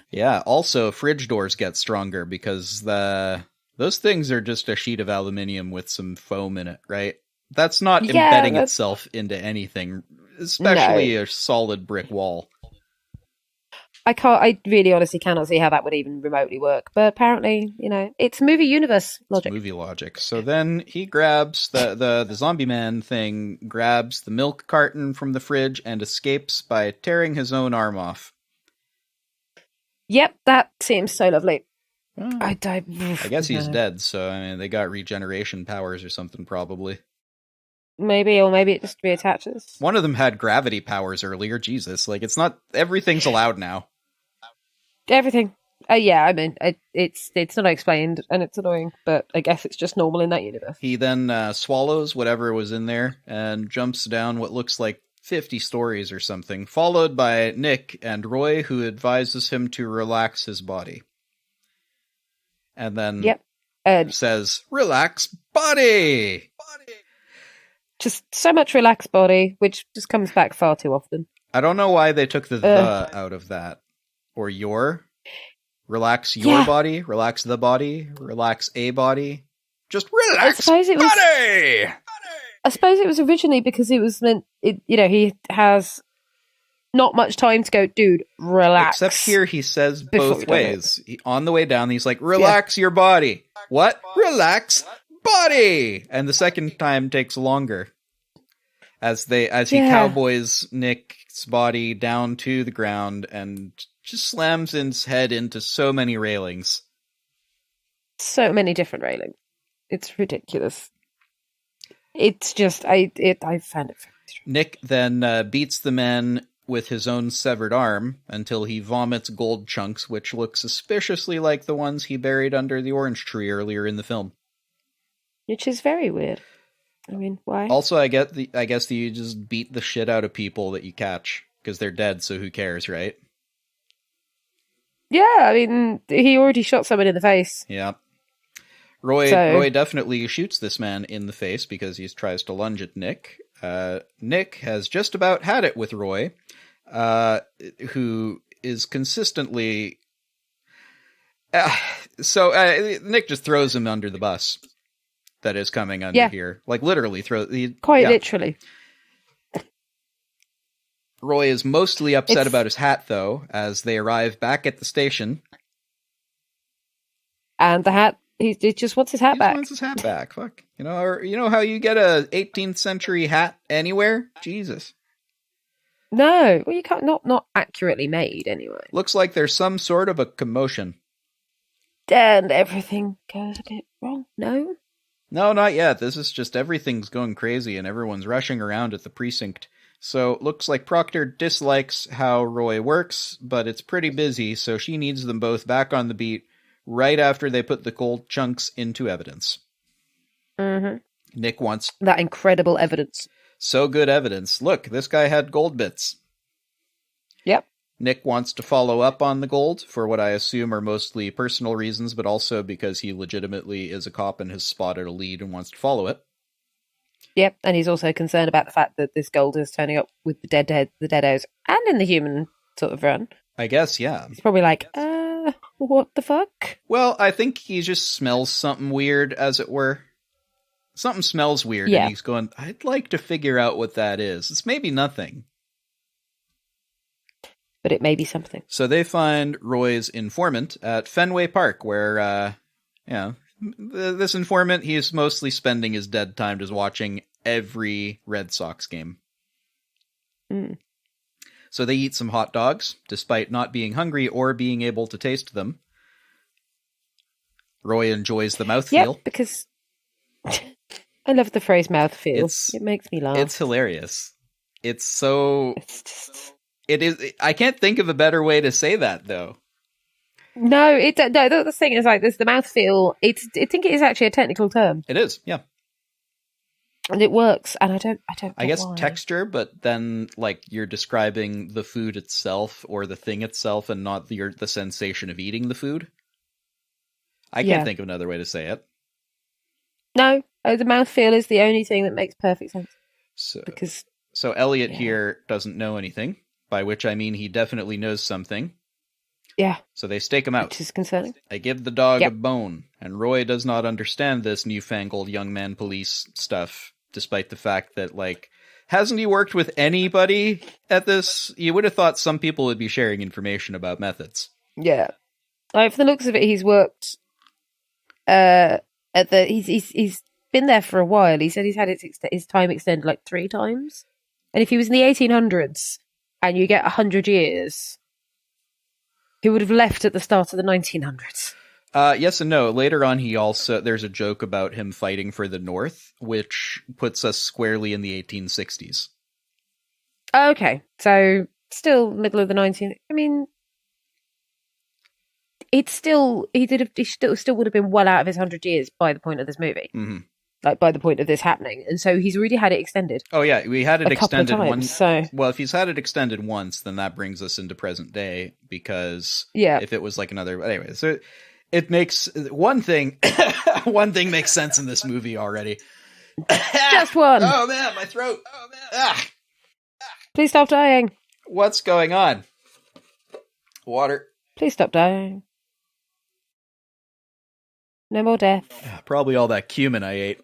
Yeah, also, fridge doors get stronger because those things are just a sheet of aluminium with some foam in it, right? That's not embedding itself into anything, especially a solid brick wall. I really honestly cannot see how that would even remotely work. But apparently, it's movie universe logic. It's movie logic. So then he grabs the zombie man thing, grabs the milk carton from the fridge and escapes by tearing his own arm off. Yep, that seems so lovely. Oh. I guess he's dead, so I mean, they got regeneration powers or something, probably. Maybe it just reattaches. One of them had gravity powers earlier. Jesus, like, it's not everything's allowed now. Everything. Yeah, I mean, it's not explained, and it's annoying, but I guess it's just normal in that universe. He then swallows whatever was in there and jumps down what looks like 50 stories or something, followed by Nick and Roy, who advises him to relax his body. And then says, relax body! Just so much relaxed body, which just comes back far too often. I don't know why they took the out of that. Or your. Relax your body, relax the body, relax a body. Just relax body! I suppose it was originally because it was meant, he has not much time to go, dude, relax. Except here he says both ways. On the way down, he's like, relax your body. What? Relax body! And the second time takes longer. As he cowboys Nick's body down to the ground and just slams his head into so many railings. So many different railings. It's ridiculous. It's just, I found it very strange. Nick then beats the man with his own severed arm until he vomits gold chunks, which look suspiciously like the ones he buried under the orange tree earlier in the film. Which is very weird. I mean, why? Also, I guess that you just beat the shit out of people that you catch, because they're dead, so who cares, right? Yeah, I mean, he already shot someone in the face. Yeah. Roy definitely shoots this man in the face because he tries to lunge at Nick. Nick has just about had it with Roy, who is consistently... Nick just throws him under the bus that is coming under here. Like, literally literally. Roy is mostly upset about his hat, though, as they arrive back at the station. And the hat, he just wants his hat back. He wants his hat back. Fuck. You know how you get a 18th century hat anywhere? Jesus. No. Well, you can't, not accurately made, anyway. Looks like there's some sort of a commotion. And everything goes a bit wrong. No? No, not yet. This is just everything's going crazy and everyone's rushing around at the precinct. So, looks like Proctor dislikes how Roy works, but it's pretty busy, so she needs them both back on the beat right after they put the gold chunks into evidence. Mm-hmm. Nick wants... that incredible evidence. So good evidence. Look, this guy had gold bits. Yep. Nick wants to follow up on the gold for what I assume are mostly personal reasons, but also because he legitimately is a cop and has spotted a lead and wants to follow it. Yep, and he's also concerned about the fact that this gold is turning up with the deados, and in the human sort of run. I guess, yeah. He's probably like, what the fuck? Well, I think he just smells something weird, as it were. something smells weird, Yeah. and he's going, I'd like to figure out what that is. It's maybe nothing. But it may be something. So they find Roy's informant at Fenway Park, where, this informant, he is mostly spending his dead time just watching every Red Sox game. Mm. So they eat some hot dogs, despite not being hungry or being able to taste them. Roy enjoys the mouthfeel. Yeah, because I love the phrase mouthfeel. It makes me laugh. It's hilarious. It's so... It's just... It is. I can't think of a better way to say that, though. No, the thing is, like, there's the mouthfeel. I think it is actually a technical term. It is, yeah. And it works, and I don't I guess why. texture, but then, like, you're describing the food itself or the thing itself and not the sensation of eating the food. I can't think of another way to say it. No, the mouthfeel is the only thing that makes perfect sense. So Elliot here doesn't know anything, by which I mean he definitely knows something. Yeah. So they stake him out. Which is concerning. They give the dog a bone, and Roy does not understand this newfangled young man police stuff, despite the fact that, like, hasn't he worked with anybody at this? You would have thought some people would be sharing information about methods. Yeah. Like, for the looks of it, he's worked he's been there for a while. He said he's had his time extended like 3 times. And if he was in the 1800s and you get 100 years, he would have left at the start of the 1900s. Yes and no. Later on, there's a joke about him fighting for the North, which puts us squarely in the 1860s. Okay, so still middle of the 19th. I mean, he still would have been well out of his 100 years by the point of this movie. Mm-hmm. Like, by the point of this happening. And so he's already had it extended. Oh, yeah, we had it extended once. So. Well, if he's had it extended once, then that brings us into present day, because if it was like another... Anyway, so it makes... One thing makes sense in this movie already. Just one! Oh, man, my throat! Oh, man! Ah. Please stop dying! What's going on? Water. Please stop dying. No more death. Probably all that cumin I ate.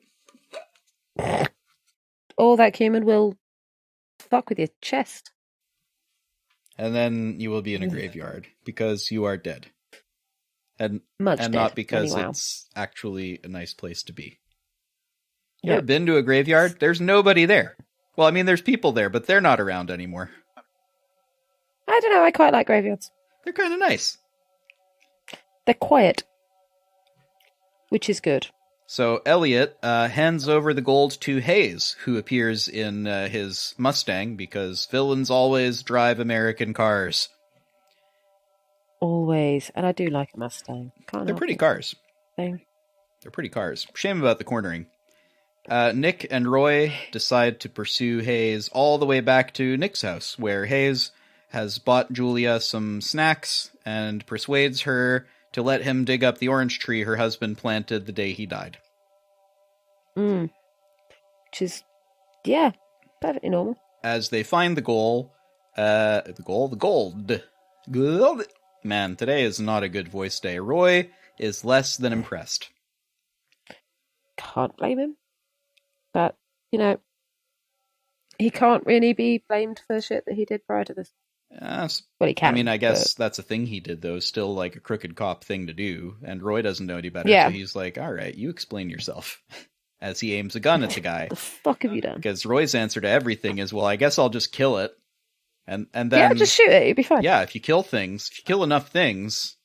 All that cumin will fuck with your chest. And then you will be in a graveyard because you are dead. And dead, not because it's actually a nice place to be. You ever been to a graveyard? There's nobody there. Well, I mean, there's people there, but they're not around anymore. I don't know, I quite like graveyards. They're kind of nice. They're quiet. Which is good. So Elliot hands over the gold to Hayes, who appears in his Mustang, because villains always drive American cars. Always. And I do like a Mustang. They're pretty cars. They're pretty cars. Shame about the cornering. Nick and Roy decide to pursue Hayes all the way back to Nick's house, where Hayes has bought Julia some snacks and persuades her to let him dig up the orange tree her husband planted the day he died. Which is, perfectly normal. As they find the gold. Man, today is not a good voice day. Roy is less than impressed. Can't blame him. But, he can't really be blamed for shit that he did prior to this. Well, he can. I mean, I guess that's a thing he did, though. Still, like, a crooked cop thing to do. And Roy doesn't know any better. Yeah. So he's like, all right, you explain yourself. As he aims a gun at the guy. The fuck have you done? Because Roy's answer to everything is, well, I guess I'll just kill it. And then... Yeah, just shoot it. You'll be fine. Yeah, if you kill enough things,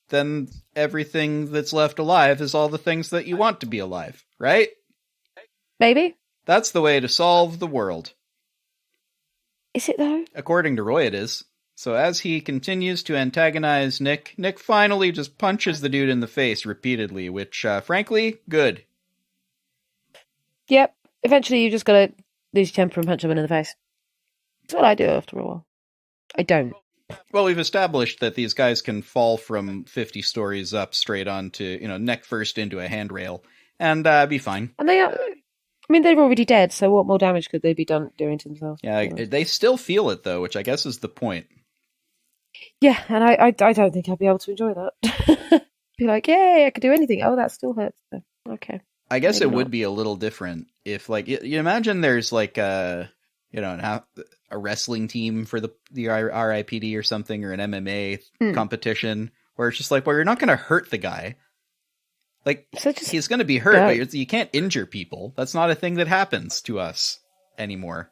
then everything that's left alive is all the things that you want to be alive. Right? Maybe. That's the way to solve the world. Is it, though? According to Roy, it is. So as he continues to antagonize Nick finally just punches the dude in the face repeatedly, which, frankly, good. Yep. Eventually, you just gotta lose your temper and punch someone in the face. That's what I do after a while. I don't. Well, we've established that these guys can fall from 50 stories up straight onto, neck first into a handrail, and be fine. And they're already dead, so what more damage could they be doing to themselves? Yeah, they still feel it, though, which I guess is the point. Yeah, and I don't think I'd be able to enjoy that. Be like, yay, I could do anything. Oh, that still hurts. Okay. I guess Maybe it would not. be a little different if, like, you imagine there's like a wrestling team for the R.I.P.D or something, or an MMA competition where it's just like, well, you're not going to hurt the guy. Like, So just he's going to be hurt, go. but you can't injure people. That's not a thing that happens to us anymore.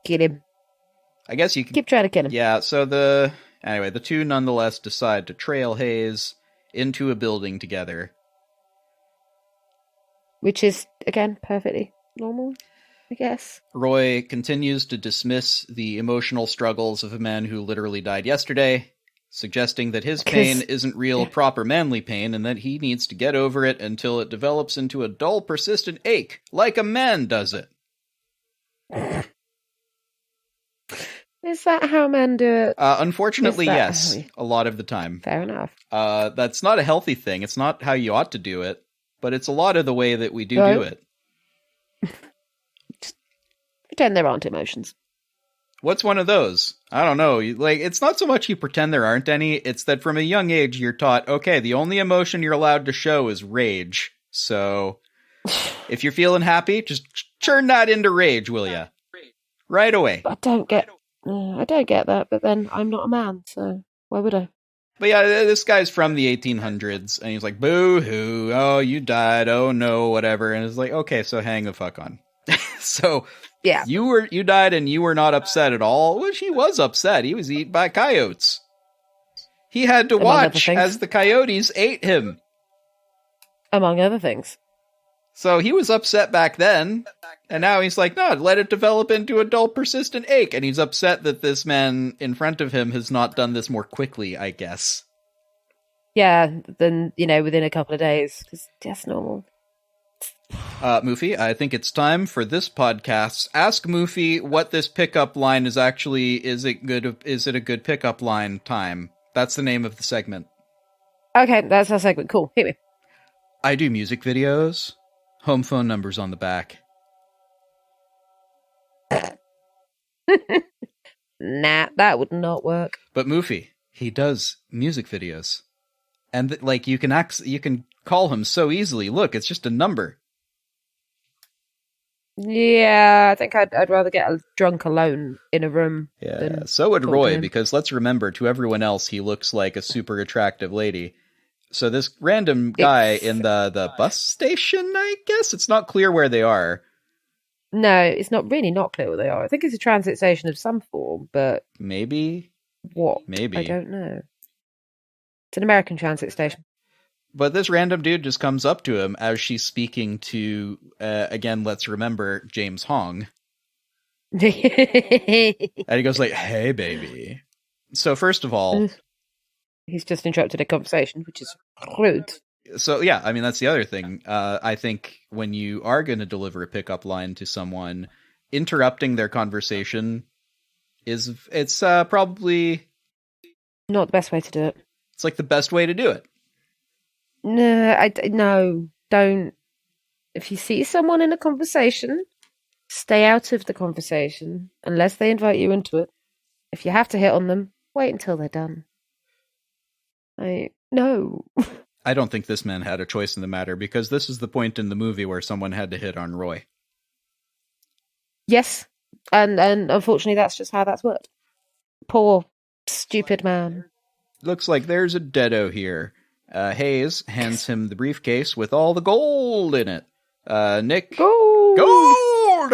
Get him. I guess you can Keep trying to get him. Yeah, so anyway, the two nonetheless decide to trail Hayes into a building together. Which is, again, perfectly normal, I guess. Roy continues to dismiss the emotional struggles of a man who literally died yesterday, suggesting that his pain isn't real, proper manly pain, and that he needs to get over it until it develops into a dull, persistent ache, like a man does it. Is that how men do it? Unfortunately, yes, a lot of the time. Fair enough. That's not a healthy thing. It's not how you ought to do it, but it's a lot of the way that we do it. Just pretend there aren't emotions. What's one of those? I don't know. It's not so much you pretend there aren't any, it's that from a young age you're taught, okay, the only emotion you're allowed to show is rage. So, if you're feeling happy, just turn that into rage, will ya? Right away. I don't get that, but then I'm not a man, so why would I? But yeah, this guy's from the 1800s, and he's like, boo-hoo, oh, you died, oh no, whatever. And it's like, okay, so hang the fuck on. So, yeah, you died and you were not upset at all, which he was upset. He was eaten by coyotes. He had to watch as the coyotes ate him. Among other things. So he was upset back then, and now he's like, no, let it develop into a dull, persistent ache. And he's upset that this man in front of him has not done this more quickly, I guess. Yeah, than, within a couple of days, because that's normal. Moofy, I think it's time for this podcast. Ask Moofy what this pickup line is actually. Is it a good pickup line time? That's the name of the segment. Okay, that's our segment. Cool. Hit me. I do music videos. Home phone numbers on the back. Nah, that would not work. But Moofy, he does music videos. And you can call him so easily. Look, it's just a number. Yeah, I think I'd rather get drunk alone in a room. Yeah, so would Roy, because let's remember, to everyone else, he looks like a super attractive lady. So this random guy in the bus station, I guess? It's not clear where they are. No, it's not clear where they are. I think it's a transit station of some form, but... Maybe? What? Maybe. I don't know. It's an American transit station. But this random dude just comes up to him as she's speaking to, again, let's remember, James Hong. And he goes like, hey, baby. So first of all... He's just interrupted a conversation, which is rude. So, yeah, I mean, that's the other thing. I think when you are going to deliver a pickup line to someone, interrupting their conversation it's probably... Not the best way to do it. It's like the best way to do it. No, don't. If you see someone in a conversation, stay out of the conversation unless they invite you into it. If you have to hit on them, wait until they're done. No. I don't think this man had a choice in the matter, because this is the point in the movie where someone had to hit on Roy. Yes, and unfortunately that's just how that's worked. Poor, stupid man. Looks like there's a deado here. Hayes hands him the briefcase with all the gold in it. Nick... Gold!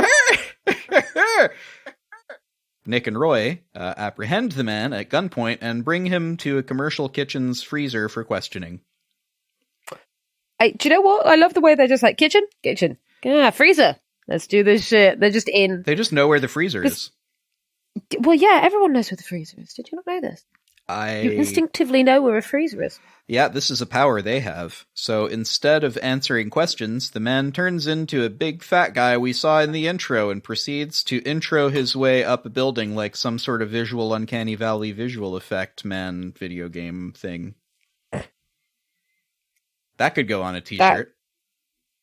Nick and Roy apprehend the man at gunpoint and bring him to a commercial kitchen's freezer for questioning. Do you know what? I love the way they're just like, kitchen. Yeah, freezer. Let's do this shit. They're just in. They just know where the freezer is. Well, yeah, everyone knows where the freezer is. Did you not know this? You instinctively know where a freezer is. Yeah, this is a power they have. So instead of answering questions, the man turns into a big fat guy we saw in the intro and proceeds to intro his way up a building like some sort of visual Uncanny Valley visual effect man video game thing. That could go on a t-shirt.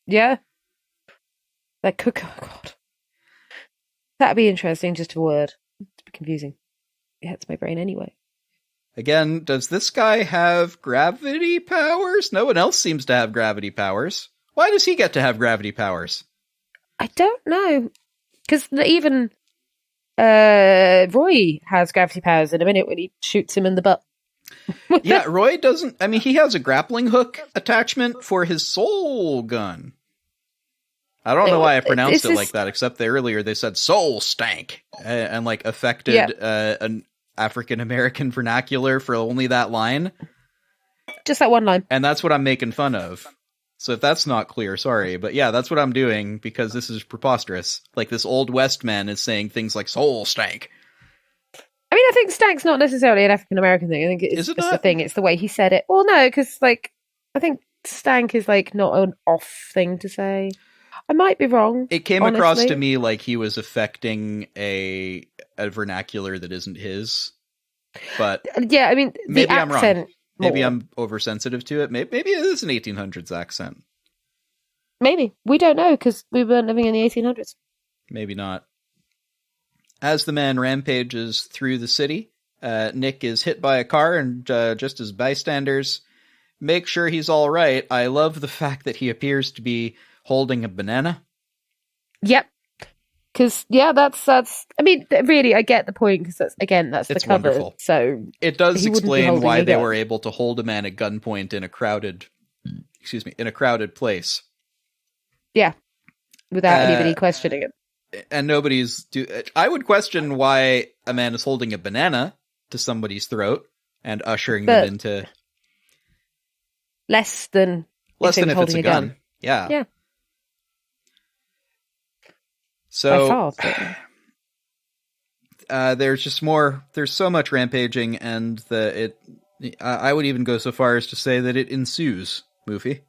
Yeah. That could, oh God. That'd be interesting, just a word. It's confusing. It hurts my brain anyway. Again, does this guy have gravity powers? No one else seems to have gravity powers. Why does he get to have gravity powers? I don't know. Because even Roy has gravity powers in a minute when he shoots him in the butt. Yeah, Roy doesn't... I mean, he has a grappling hook attachment for his soul gun. I don't know why I pronounced it like that, except that earlier they said soul stank and like affected an African-American vernacular for only that line. Just that one line. And that's what I'm making fun of. So if that's not clear, sorry. But yeah, that's what I'm doing because this is preposterous. Like this old West man is saying things like soul stank. I mean, I think stank's not necessarily an African-American thing. I think it's just a thing. It's the way he said it. Well, no, because like, I think stank is like not an off thing to say. I might be wrong. It came across to me like he was affecting a vernacular that isn't his. But yeah, I mean, maybe I'm wrong. Maybe I'm oversensitive to it. Maybe it is an 1800s accent. Maybe. We don't know because we weren't living in the 1800s. Maybe not. As the man rampages through the city, Nick is hit by a car, and just as bystanders make sure he's all right, I love the fact that he appears to be holding a banana. Yep. Because, yeah, that's... I mean, really, I get the point, because that's the cover. Wonderful. So it does explain why they were able to hold a man at gunpoint in a crowded place. Yeah. Without anybody questioning it. And I would question why a man is holding a banana to somebody's throat and ushering them into... Less than if it's a gun. Yeah. Yeah. So there's just more. There's so much rampaging, and I would even go so far as to say that it ensues. Moofy.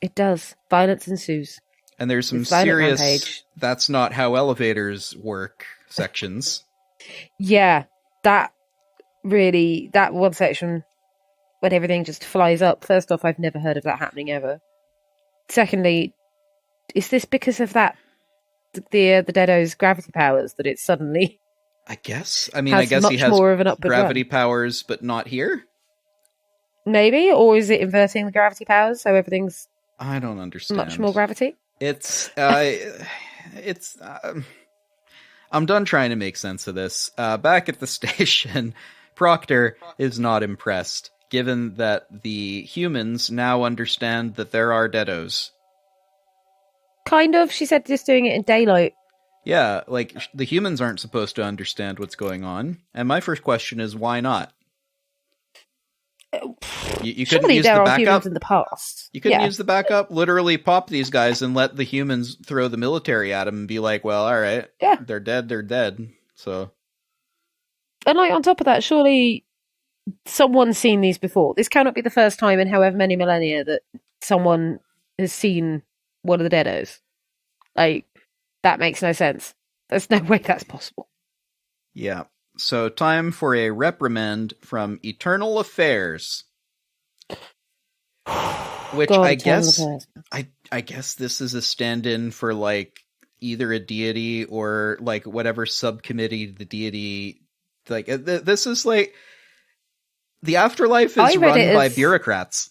It does. Violence ensues. And there's some serious. Rampage. That's not how elevators work. Sections. Yeah, that one section when everything just flies up. First off, I've never heard of that happening ever. Secondly, is this because of that? The Deado's gravity powers that it's suddenly. I guess. I mean, I guess he has more of an gravity powers, but not here. Maybe, or is it inverting the gravity powers so everything's? I don't understand. Much more gravity. It's. I'm done trying to make sense of this. Back at the station, Proctor is not impressed, given that the humans now understand that there are Deados. Kind of. She said just doing it in daylight. Yeah, like, the humans aren't supposed to understand what's going on. And my first question is, why not? You couldn't use the backup? Humans in the past. You couldn't use the backup? Literally pop these guys and let the humans throw the military at them and be like, well, all right, they're dead. So. And like, on top of that, surely someone's seen these before. This cannot be the first time in however many millennia that someone has seen one of the Deados. Like, that makes no sense. There's no way that's possible. Yeah. So, time for a reprimand from Eternal Affairs. Which God, I guess this is a stand-in for, like, either a deity or, like, whatever subcommittee the deity... Like, this is, like... The afterlife is run by bureaucrats.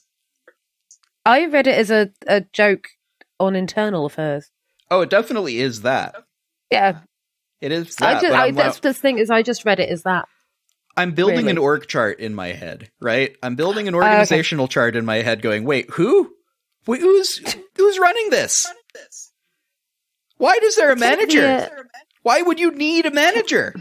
I read it as a joke on Internal Affairs. Oh, it definitely is that. Yeah. It is that. That's the thing, is I just read it as that. I'm building an org chart in my head, right? I'm building an organizational chart in my head going, wait, who? Wait, who's running this? Why is there a manager? Why would you need a manager?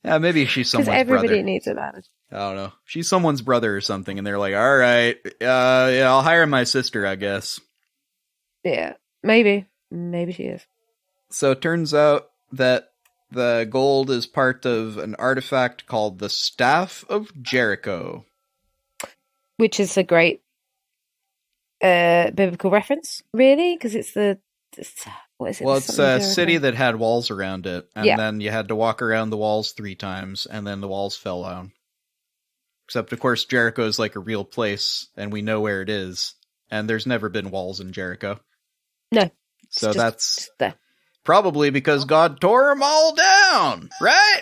Yeah, maybe she's someone's brother. Because everybody needs a manager. I don't know. She's someone's brother or something, and they're like, all right, yeah, I'll hire my sister, I guess. Yeah, maybe. Maybe she is. So it turns out that the gold is part of an artifact called the Staff of Jericho. Which is a great biblical reference, really, because it's what is it? Well, it's a city that had walls around it, and then you had to walk around the walls 3 times, and then the walls fell down. Except, of course, Jericho is like a real place, and we know where it is, and there's never been walls in Jericho. No. So that's probably because God tore them all down, right?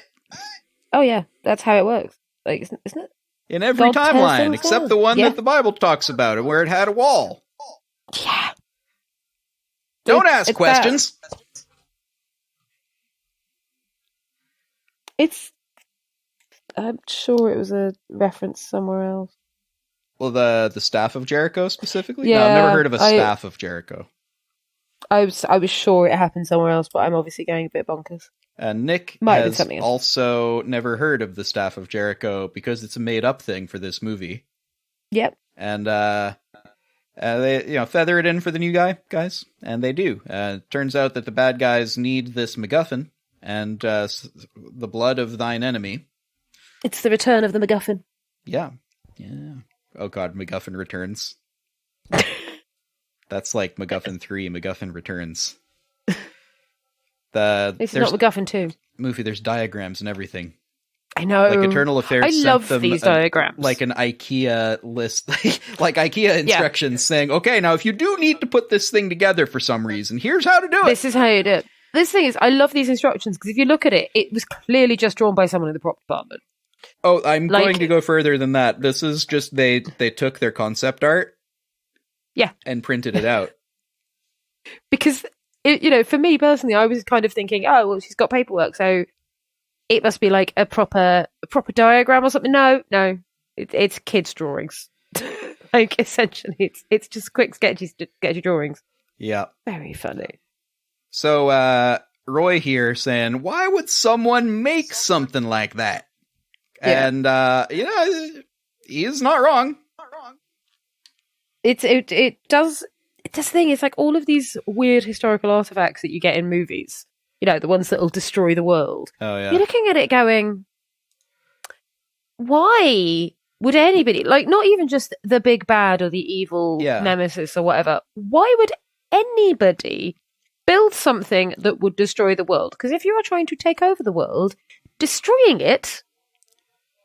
Oh, yeah. That's how it works. Like, isn't it? In every God tears timeline, things except down. the one Yeah. that the Bible talks about, and where it had a wall. Yeah. Don't ask questions. I'm sure it was a reference somewhere else. Well, the Staff of Jericho specifically? No, I've Yeah, never heard of a Staff of Jericho. I was sure it happened somewhere else, but I'm obviously going a bit bonkers. Nick Might have been has something else. also never heard of the Staff of Jericho because it's a made-up thing for this movie. Yep. And they feather it in for the new guys, and they do. Turns out that the bad guys need this MacGuffin and the blood of thine enemy. It's the return of the MacGuffin. Yeah. Oh god, MacGuffin returns. That's like MacGuffin 3, MacGuffin returns. It's not MacGuffin 2. Movie, there's diagrams and everything. I know. Like Eternal Affairs I sent love them these diagrams. like an IKEA list, like IKEA instructions saying, okay, now if you do need to put this thing together for some reason, here's how to do it. This is how you do it. This thing is, I love these instructions because if you look at it, it was clearly just drawn by someone in the prop department. Oh, I'm going to go further than that. This is just, they took their concept art and printed it out. Because, for me personally, I was kind of thinking, oh, well, she's got paperwork, so it must be like a proper diagram or something. No, it's kids' drawings. Like, essentially, it's just quick sketchy drawings. Yeah. Very funny. So, Roy here saying, why would someone make something like that? Yeah. And, he's not wrong. It does thing. It's like all of these weird historical artifacts that you get in movies. The ones that will destroy the world. Oh, yeah. You're looking at it going, why would anybody, like, not even just the big bad or the evil nemesis or whatever, why would anybody build something that would destroy the world? Because if you are trying to take over the world, destroying it,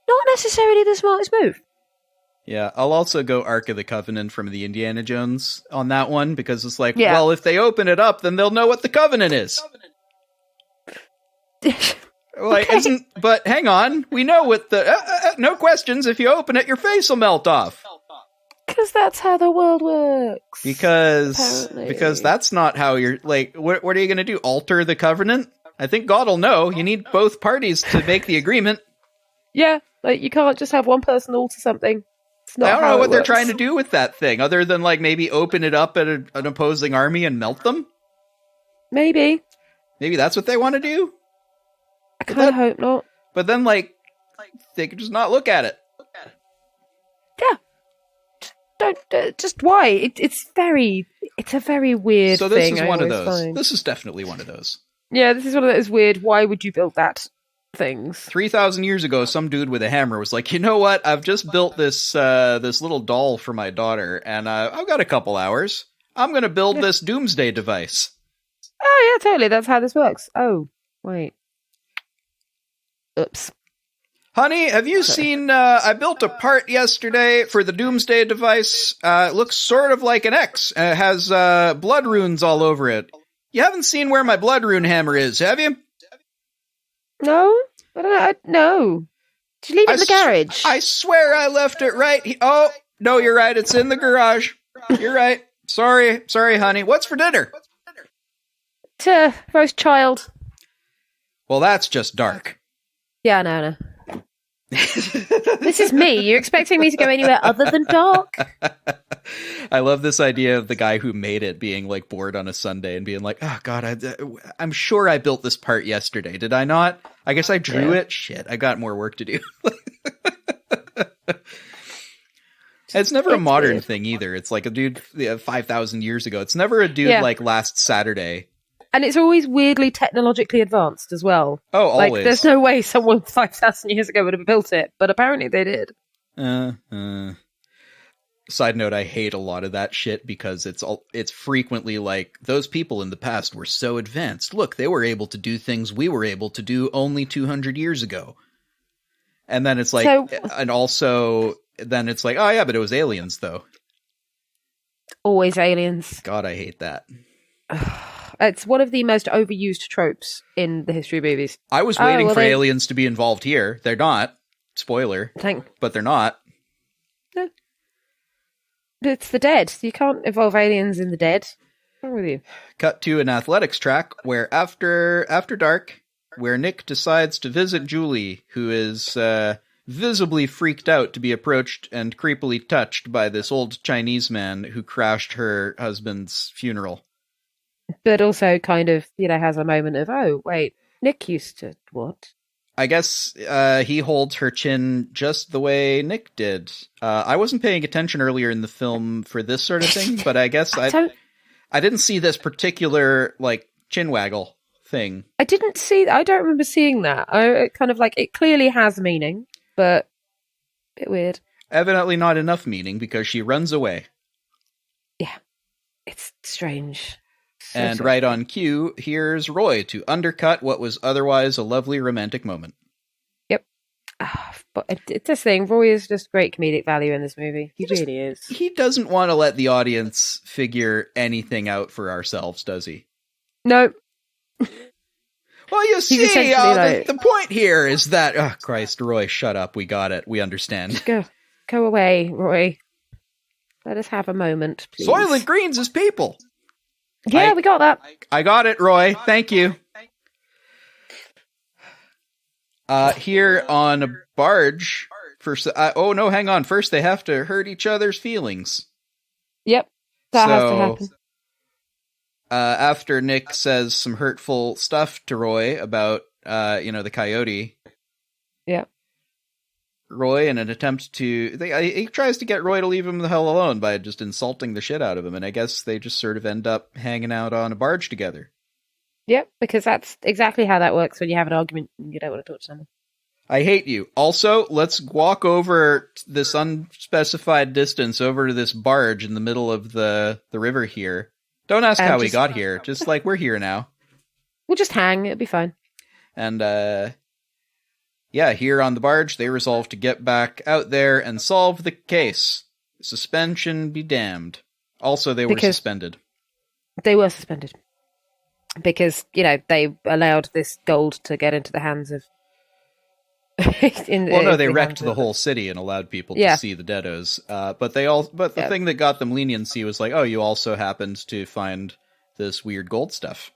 not necessarily the smartest move. Yeah, I'll also go Ark of the Covenant from the Indiana Jones on that one, because it's like, well, if they open it up, then they'll know what the Covenant is. Like, okay. But hang on, we know what the no questions. If you open it, your face will melt off. Because that's how the world works. Because that's not how you're like. What are you going to do? Alter the covenant? I think God will know. You need both parties to make the agreement. Yeah, like you can't just have one person alter something. I don't know what they're trying to do with that thing, other than like maybe open it up at an opposing army and melt them. Maybe that's what they want to do. I kind of hope not. But then, like, they could just not look at it. Yeah. Just why? It's a very weird thing. So this is one of those. Find. This is definitely one of those. Yeah, this is one of those weird, why would you build that things. 3,000 years ago, some dude with a hammer was like, you know what? I've just built this little doll for my daughter, and I've got a couple hours. I'm going to build this doomsday device. Oh, yeah, totally. That's how this works. Oh, wait. Oops. Honey, have you seen, I built a part yesterday for the doomsday device. It looks sort of like an X. It has blood runes all over it. You haven't seen where my blood rune hammer is, have you? No? I don't know. No. Did you leave it in the garage? I swear I left it right. Oh, no, you're right. It's in the garage. You're right. Sorry, honey. What's for dinner? Roast child. Well, that's just dark. Yeah, no. This is me. You're expecting me to go anywhere other than dark? I love this idea of the guy who made it being like bored on a Sunday and being like, oh god, I'm sure I built this part yesterday. Did I not? I guess I drew it. Shit, I got more work to do. It's never a modern thing either. It's like a dude 5,000 years ago. It's never a dude like last Saturday. And it's always weirdly technologically advanced as well. Oh, always. Like, there's no way someone 5,000 years ago would have built it, but apparently they did. Side note, I hate a lot of that shit because it's frequently like, those people in the past were so advanced. Look, they were able to do things we were able to do only 200 years ago. And then it's like, and also, then it's like, oh yeah, but it was aliens though. Always aliens. God, I hate that. It's one of the most overused tropes in the history of movies. I was waiting for aliens to be involved here. They're not. Spoiler. Thank. But they're not. No. It's the dead. You can't evolve aliens in the dead. What's wrong with you? Cut to an athletics track where after dark, where Nick decides to visit Julie, who is visibly freaked out to be approached and creepily touched by this old Chinese man who crashed her husband's funeral. But also kind of, has a moment of, oh, wait, Nick used to what? I guess he holds her chin just the way Nick did. I wasn't paying attention earlier in the film for this sort of thing, but I guess I didn't see this particular, chin waggle thing. I don't remember seeing that. It clearly has meaning, but a bit weird. Evidently not enough meaning, because she runs away. Yeah, it's strange. And right on cue, here's Roy to undercut what was otherwise a lovely romantic moment. Yep. But it's this thing, Roy is just great comedic value in this movie. He really is. He doesn't want to let the audience figure anything out for ourselves, does he? No. Well, you see, the point here is that... Oh, Christ, Roy, shut up. We got it. We understand. Go away, Roy. Let us have a moment, please. Soylent Green's is people. Yeah, we got that. I got it, Roy. Thank you. Here on a barge... oh, no, hang on. First, they have to hurt each other's feelings. Yep, that has to happen. After Nick says some hurtful stuff to Roy about, the coyote. Yeah. Roy, in an attempt to... he tries to get Roy to leave him the hell alone by just insulting the shit out of him, and I guess they just sort of end up hanging out on a barge together. Yep, because that's exactly how that works when you have an argument and you don't want to talk to someone. I hate you. Also, let's walk over this unspecified distance over to this barge in the middle of the river here. Don't ask how we got here. Just we're here now. We'll just hang. It'll be fine. And, here on the barge, they resolve to get back out there and solve the case. Suspension be damned. Also, they were suspended. They were suspended. Because, they allowed this gold to get into the hands of... they wrecked the whole city and allowed people to see the deados. But the thing that got them leniency was you also happened to find this weird gold stuff.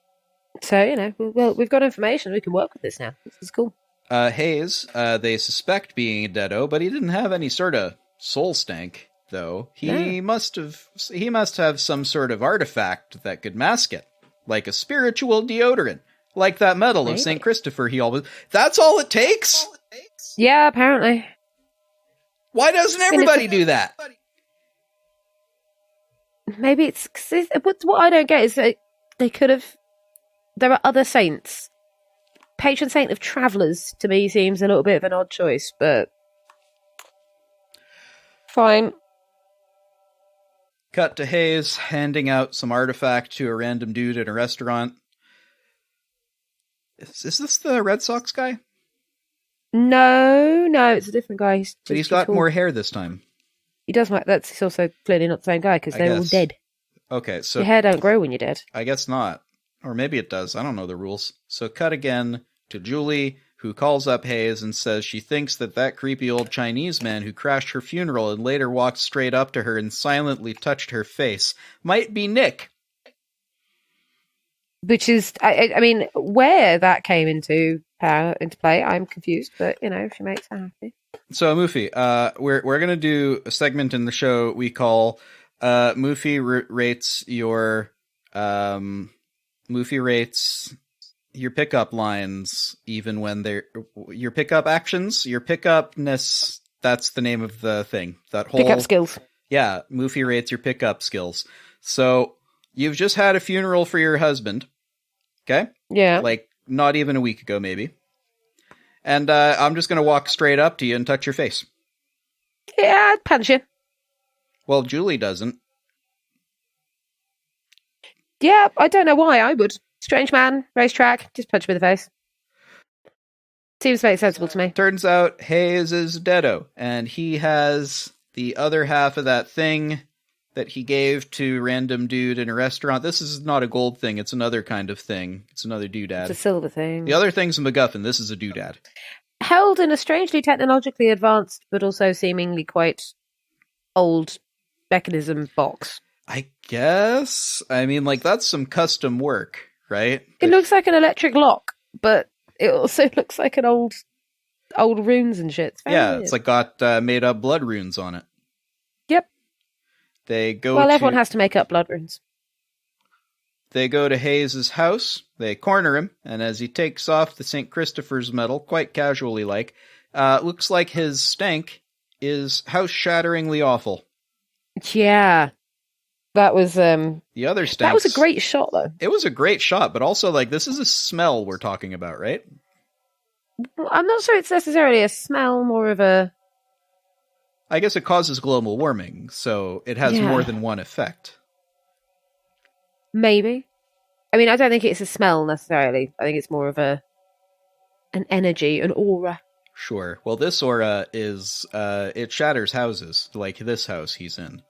So, we've got information. We can work with this now. This is cool. Hayes, they suspect being a deado, but he didn't have any sort of soul stank, though. He must have some sort of artifact that could mask it. Like a spiritual deodorant. Like that medal of St. Christopher he always... That's all it takes? Yeah, apparently. Why doesn't everybody do that? Maybe it's... What I don't get is that they could have... There are other saints. Patron saint of travellers, to me, seems a little bit of an odd choice, but... Fine. Cut to Hayes handing out some artifact to a random dude at a restaurant. Is this the Red Sox guy? No, it's a different guy. But he's got more hair this time. He does. He's also clearly not the same guy because they're all dead. Okay, so... Your hair don't grow when you're dead. I guess not. Or maybe it does. I don't know the rules. So cut again to Julie, who calls up Hayes and says she thinks that creepy old Chinese man who crashed her funeral and later walked straight up to her and silently touched her face might be Nick. Which is, I mean, where that came into play, I'm confused, but, if she makes her happy. So, Mufi, we're going to do a segment in the show we call Mufi rates your pickup lines, even when they're your pickup actions, your pickupness. That's the name of the thing. That whole pickup skills. Yeah, Mufi rates your pickup skills. So you've just had a funeral for your husband. Okay? Yeah. Not even a week ago, maybe. And I'm just going to walk straight up to you and touch your face. Yeah, I'd punch you. Well, Julie doesn't. Yeah, I don't know why I would. Strange man, racetrack, just punch me in the face. Seems to make sensible to me. Turns out Hayes is deado, and he has the other half of that thing that he gave to random dude in a restaurant. This is not a gold thing, it's another kind of thing. It's another doodad. It's a silver thing. The other thing's a MacGuffin, this is a doodad. held in a strangely technologically advanced, but also seemingly quite old mechanism box. I guess. I mean, like, that's some custom work, right? It looks like an electric lock, but it also looks like an old runes and shit. It's weird. It's like got made up blood runes on it. Yep. They go. Everyone has to make up blood runes. They go to Hayes's house. They corner him, and as he takes off the St. Christopher's medal, quite casually, looks like his stank is house-shatteringly awful. Yeah. That was the other stank. That was a great shot, though. It was a great shot, but also like this is a smell we're talking about, right? I'm not sure it's necessarily a smell, more of a. I guess it causes global warming, so it has more than one effect. Maybe. I mean, I don't think it's a smell necessarily. I think it's more of an energy, an aura. Sure. Well, this aura is it shatters houses, like this house he's in.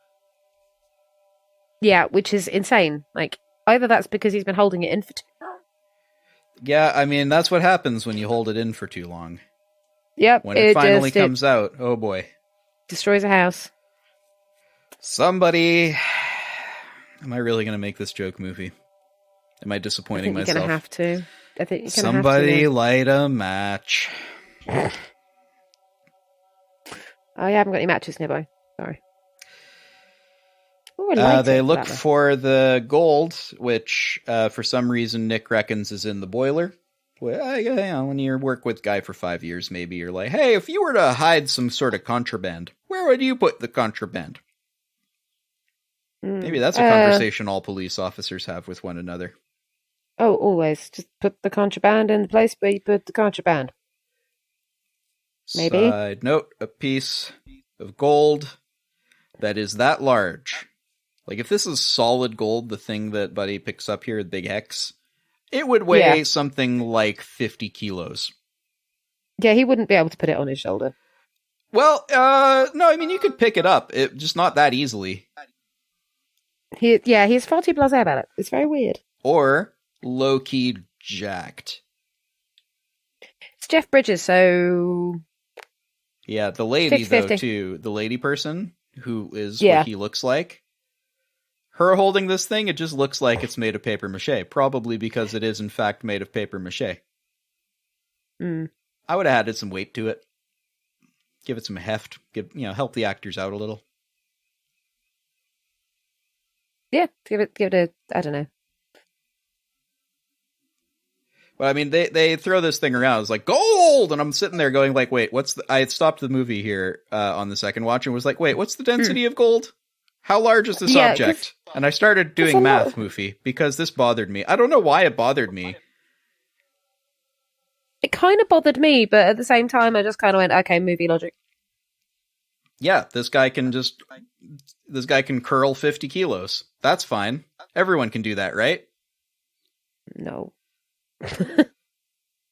Yeah, which is insane. Like, either that's because he's been holding it in for too long. Yeah, I mean, that's what happens when you hold it in for too long. Yep. When it finally comes out, oh boy. Destroys a house. Somebody... Am I really going to make this joke movie? Am I disappointing myself? You're going to have to. I think you're going to have to. Somebody light a match. Oh, I haven't got any matches nearby. Sorry. Ooh, they look for the gold, which for some reason Nick reckons is in the boiler. Well, when you work with Guy for 5 years, maybe you're like, hey, if you were to hide some sort of contraband, where would you put the contraband? Maybe that's a conversation all police officers have with one another. Oh, always. Just put the contraband in the place where you put the contraband. Maybe. Side note, a piece of gold that is that large. Like, if this is solid gold, the thing that Buddy picks up here, the big X, it would weigh something like 50 kilos. Yeah, he wouldn't be able to put it on his shoulder. Well, no, I mean, you could pick it up. Just not that easily. He's far too blasé about it. It's very weird. Or low-key jacked. It's Jeff Bridges, so... Yeah, the lady, 50-50. though, too. The lady person, who is what he looks like. Her holding this thing, it just looks like it's made of paper mache. Probably because it is, in fact, made of paper mache. I would have added some weight to it. Give it some heft. Help the actors out a little. Yeah, give it a, I don't know. But I mean, they throw this thing around. It's like, gold! And I'm sitting there going like, wait, I had stopped the movie here on the second watch and was like, wait, what's the density of gold? How large is this object? And I started doing math, Moofy, because this bothered me. I don't know why it bothered me. It kind of bothered me, but at the same time, I just kind of went, okay, movie logic. Yeah, this guy can curl 50 kilos. That's fine. Everyone can do that, right? No.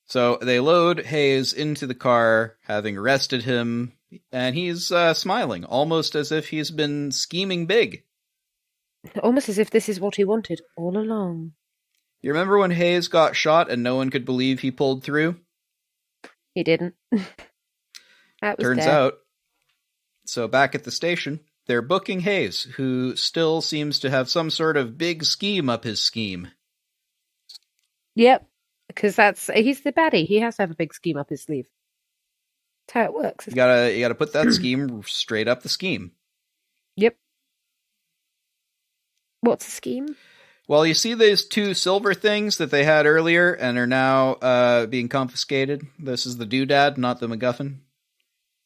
So they load Hayes into the car, having arrested him, and he's smiling, almost as if he's been scheming big. Almost as if this is what he wanted all along. You remember when Hayes got shot and no one could believe he pulled through? He didn't. Turns out. So back at the station, they're booking Hayes, who still seems to have some sort of big scheme up his scheme. Yep, because he's the baddie. He has to have a big scheme up his sleeve. That's how it works. You gotta put that scheme straight up the scheme. Yep. What's the scheme? Well, you see these two silver things that they had earlier and are now being confiscated? This is the doodad, not the MacGuffin.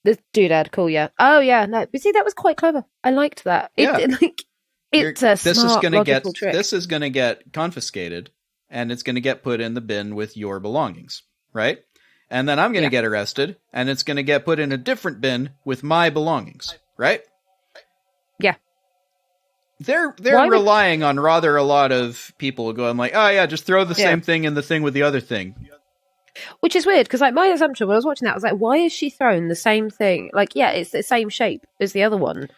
The doodad, cool, yeah. Oh, yeah, no. But see, that was quite clever. I liked that. It's a smart, logical trick. This is going to get confiscated, and it's going to get put in the bin with your belongings, right? And then I'm going to get arrested, and it's going to get put in a different bin with my belongings, right? Yeah. They're relying on rather a lot of people going like, oh yeah, just throw the same thing in the thing with the other thing. Which is weird, because like my assumption when I was watching that, I was like, why is she throwing the same thing? Like, yeah, it's the same shape as the other one.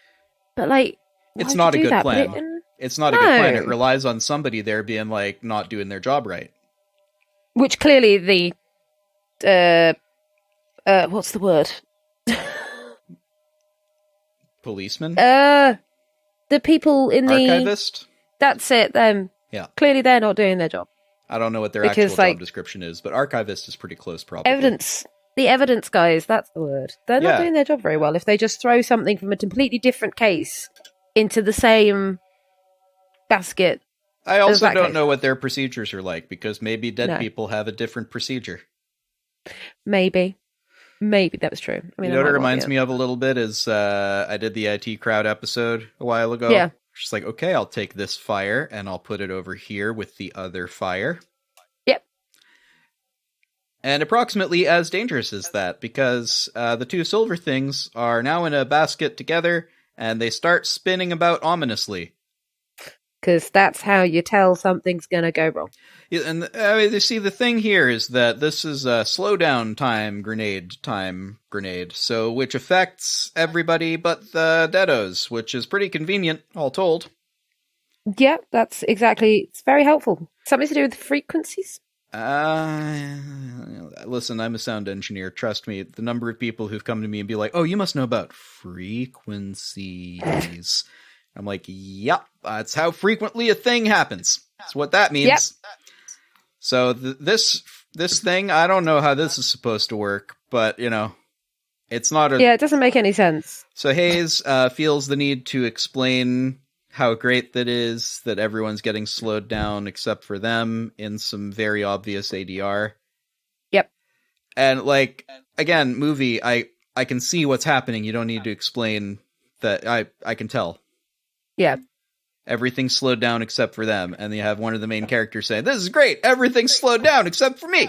But like, it's not a good plan. It's not a good plan. It relies on somebody there being like not doing their job right. Which clearly the What's the word? Policeman? The people in the... Archivist? That's it, them. Yeah. Clearly they're not doing their job. I don't know what their Because, actual job description is, but archivist is pretty close, probably. The evidence guys, that's the word. They're not doing their job very well if they just throw something from a completely different case into the same basket. I also don't know what their procedures are like, because maybe dead people have a different procedure. Maybe that was true. I mean, you know what it reminds me of a little bit is I did the IT Crowd episode a while ago. Yeah. She's like, okay, I'll take this fire and I'll put it over here with the other fire. Yep. And approximately as dangerous as that, because the two silver things are now in a basket together and they start spinning about ominously. Because that's how you tell something's going to go wrong. Yeah, and you see, the thing here is that this is a slowdown time grenade, so which affects everybody but the deados, which is pretty convenient, all told. Yeah, that's exactly. It's very helpful. Something to do with frequencies? Listen, I'm a sound engineer. Trust me, the number of people who've come to me and be like, "Oh, you must know about frequencies." I'm like, yep, that's how frequently a thing happens. That's what that means. Yep. So this thing, I don't know how this is supposed to work, but, it's not a... Yeah, it doesn't make any sense. So Hayes feels the need to explain how great that is, that everyone's getting slowed down except for them in some very obvious ADR. Yep. And, again, movie, I can see what's happening. You don't need to explain that. I can tell. Yeah. Everything's slowed down except for them. And you have one of the main characters saying, this is great. Everything's slowed down except for me.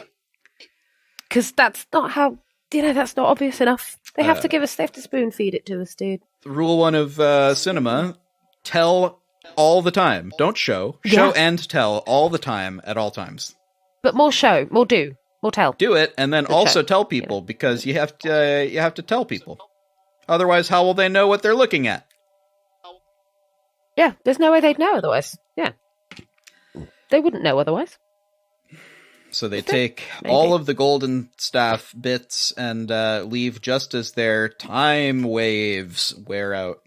Because that's not how, that's not obvious enough. They have to spoon feed it to us, dude. Rule 1 of cinema, tell all the time. Don't show. Show and tell all the time at all times. But more show, more do, more tell. Do it, and then also tell people, because you have to tell people. Otherwise, how will they know what they're looking at? Yeah, there's no way they'd know otherwise. Yeah. They wouldn't know otherwise. So they take all of the golden staff bits and leave just as their time waves wear out.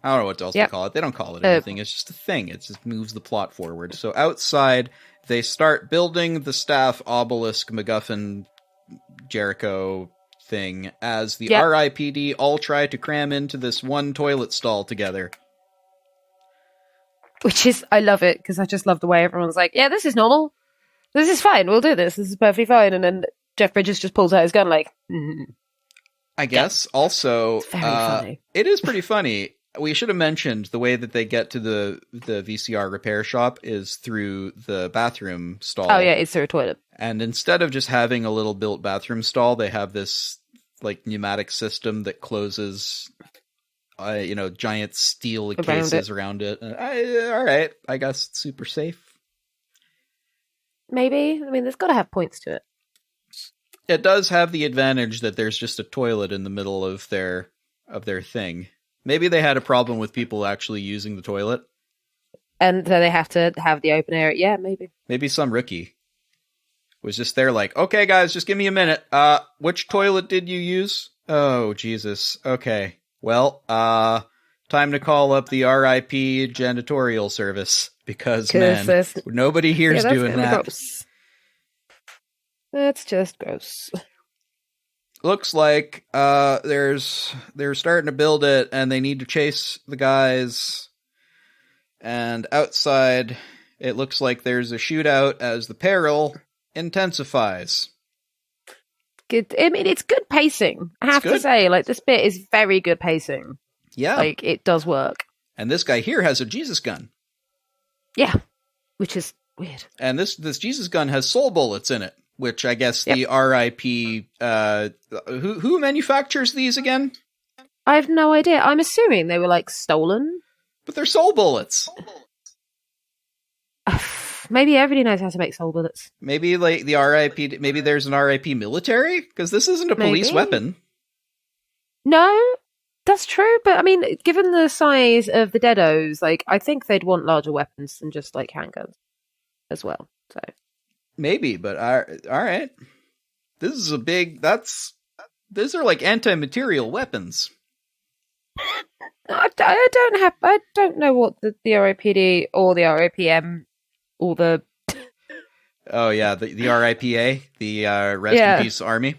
I don't know what else to call it. They don't call it anything. It's just a thing. It just moves the plot forward. So outside, they start building the staff obelisk MacGuffin Jericho thing as the R.I.P.D. all try to cram into this one toilet stall together. Which is, I love it, because I just love the way everyone's like, yeah, this is normal. This is fine. We'll do this. This is perfectly fine. And then Jeff Bridges just pulls out his gun like, I guess. Also, very funny. It is pretty funny. We should have mentioned the way that they get to the VCR repair shop is through the bathroom stall. Oh, yeah, it's through a toilet. And instead of just having a little built bathroom stall, they have this pneumatic system that closes... giant steel cases around it. All right, I guess it's super safe. Maybe. I mean, there's got to have points to it. It does have the advantage that there's just a toilet in the middle of their thing. Maybe they had a problem with people actually using the toilet. And so they have to have the open air. Yeah, maybe. Maybe some rookie was just there like, okay, guys, just give me a minute. Which toilet did you use? Oh, Jesus. Okay. Well, time to call up the R.I.P. janitorial service, because, man, nobody here's doing that. Gross. That's just gross. Looks like they're starting to build it, and they need to chase the guys. And outside, it looks like there's a shootout as the peril intensifies. Good. I mean, it's good pacing. I have to say, this bit is very good pacing. Yeah. It does work. And this guy here has a Jesus gun. Yeah. Which is weird. And this Jesus gun has soul bullets in it, which I guess the R.I.P. Who manufactures these again? I have no idea. I'm assuming they were, stolen. But they're soul bullets. Maybe everybody knows how to make soul bullets. Maybe the R.I.P. Maybe there's an R.I.P. military, because this isn't a police weapon. No, that's true. But I mean, given the size of the Deados, I think they'd want larger weapons than just handguns as well. So maybe, but all right. This is a big. That's These are like anti-material weapons. I don't know what the R.I.P.D. or the R.I.P.M. or the Oh yeah, the R.I.P.A., the Rest in Peace Army.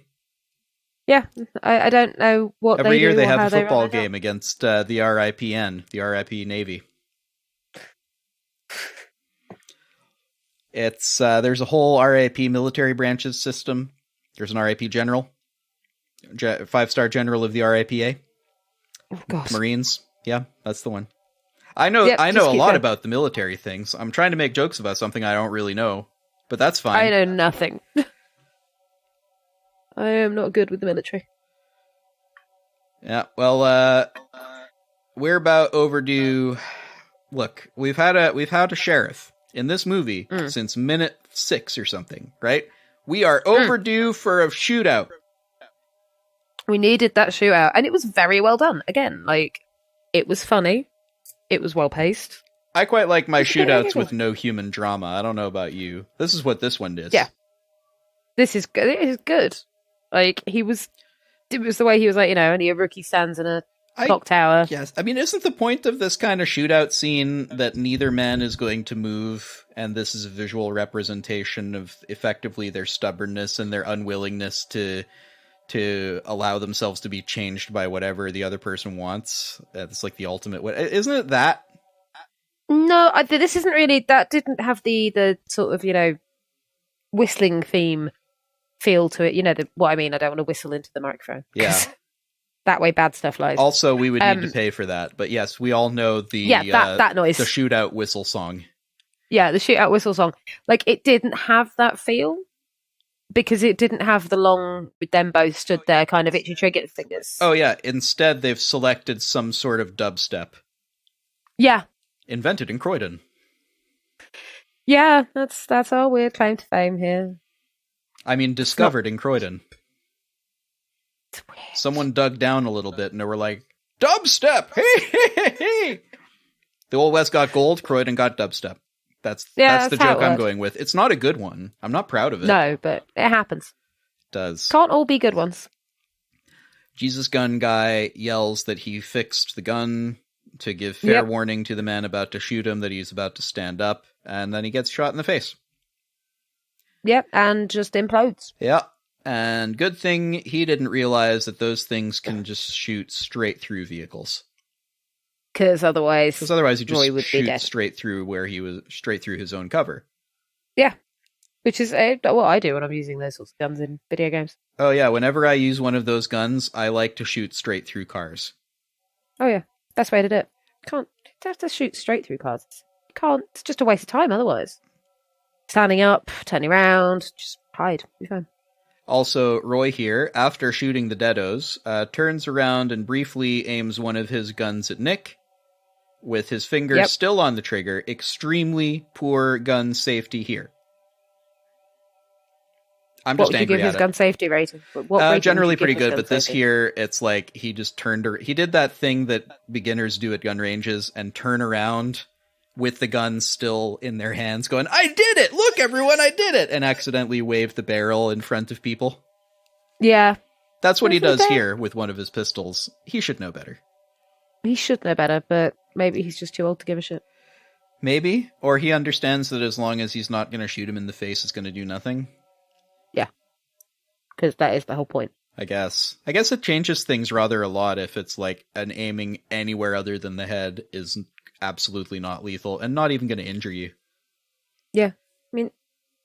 Yeah, I don't know what Every they year do they or have how a they football run it out. game against the R.I.P.N., the R.I.P. Navy. It's there's a whole R.I.P. military branches system. There's an R.I.P. general, 5-star general of the R.I.P.A. Oh God. Marines. Yeah, that's the one. I know Yep, a just keep lot going. about the military things. I'm trying to make jokes about something I don't really know, but that's fine. I know nothing. I am not good with the military. Yeah, well, we're about overdue. Look, we've had a sheriff in this movie since minute 6 or something, right? We are overdue for a shootout. We needed that shootout, and it was very well done. Again, like, it was funny. It was well paced. I quite like my shootouts with no human drama. I don't know about you. This is what this one did. Yeah. This is good. It is good. Like, it was the way he was like, only a rookie stands in a clock tower. Yes. I mean, isn't the point of this kind of shootout scene that neither man is going to move, and this is a visual representation of effectively their stubbornness and their unwillingness to allow themselves to be changed by whatever the other person wants? It's like the ultimate. Isn't it that? No, this isn't really. That didn't have the sort of whistling theme feel to it. What I mean. I don't want to whistle into the microphone. Yeah. That way, bad stuff lies. Also, we would need to pay for that. But yes, we all know that noise, the shootout whistle song. Yeah, the shootout whistle song. Like, it didn't have that feel because it didn't have the long with them both stood there, kind of itchy trigger fingers. Oh yeah. Instead, they've selected some sort of dubstep. Yeah. Invented in Croydon. Yeah, that's our weird claim to fame here. I mean, discovered in Croydon. Someone dug down a little bit and they were like, dubstep! Hey, hey, hey, hey! The Old West got gold, Croydon got dubstep. That's the joke I'm going with. It's not a good one. I'm not proud of it. No, but it happens. It does. Can't all be good ones. Jesus Gun Guy yells that he fixed the gun to give fair warning to the man about to shoot him that he's about to stand up, and then he gets shot in the face. Yep, and just implodes. Yeah, and good thing he didn't realize that those things can just shoot straight through vehicles. Because otherwise he just shoots straight through straight through his own cover. Yeah, which is what I do when I'm using those sorts of guns in video games. Oh yeah, whenever I use one of those guns, I like to shoot straight through cars. Oh yeah, best way to do it. You have to shoot straight through cars. You can't. It's just a waste of time otherwise. Standing up, turning around, just hide. Be fine. Also, Roy here, after shooting the deados, turns around and briefly aims one of his guns at Nick, with his finger still on the trigger. Extremely poor gun safety here. I'm just angry at it. What would you give his gun safety rating? What generally pretty good, but this here, it's like he just he did that thing that beginners do at gun ranges and turn around with the gun still in their hands going, I did it! Look, everyone, I did it! And accidentally wave the barrel in front of people. Yeah. That's what he does here with one of his pistols. He should know better. He should know better, but maybe he's just too old to give a shit. Maybe. Or he understands that as long as he's not going to shoot him in the face, it's going to do nothing. Yeah. Because that is the whole point. I guess it changes things rather a lot if it's like an aiming anywhere other than the head is absolutely not lethal and not even going to injure you. Yeah. I mean,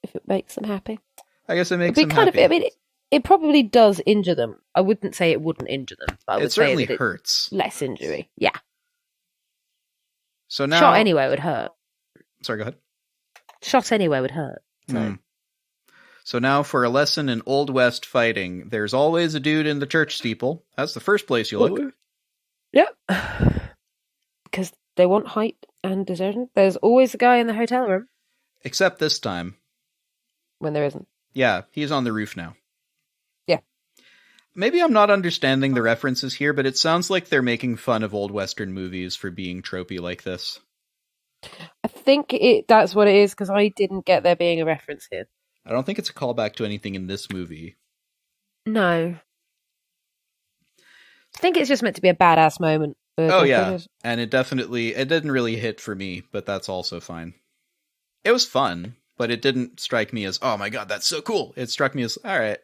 if it makes them happy. I guess it makes them happy. It probably does injure them. I wouldn't say it wouldn't injure them. But I would it certainly say that hurts. Less injury. Yeah. So now... Shot anywhere would hurt. Sorry, go ahead. Shot anywhere would hurt. So now for a lesson in Old West fighting. There's always a dude in the church steeple. That's the first place you look. Yep. Because they want height and desertion. There's always a guy in the hotel room. Except this time. When there isn't. Yeah, he's on the roof now. Yeah. Maybe I'm not understanding the references here, but it sounds like they're making fun of old Western movies for being tropey like this. I think that's what it is, because I didn't get there being a reference here. I don't think it's a callback to anything in this movie. No. I think it's just meant to be a badass moment. Oh yeah, and it didn't really hit for me, but that's also fine. It was fun, but it didn't strike me as, oh my god, that's so cool. It struck me as, all right.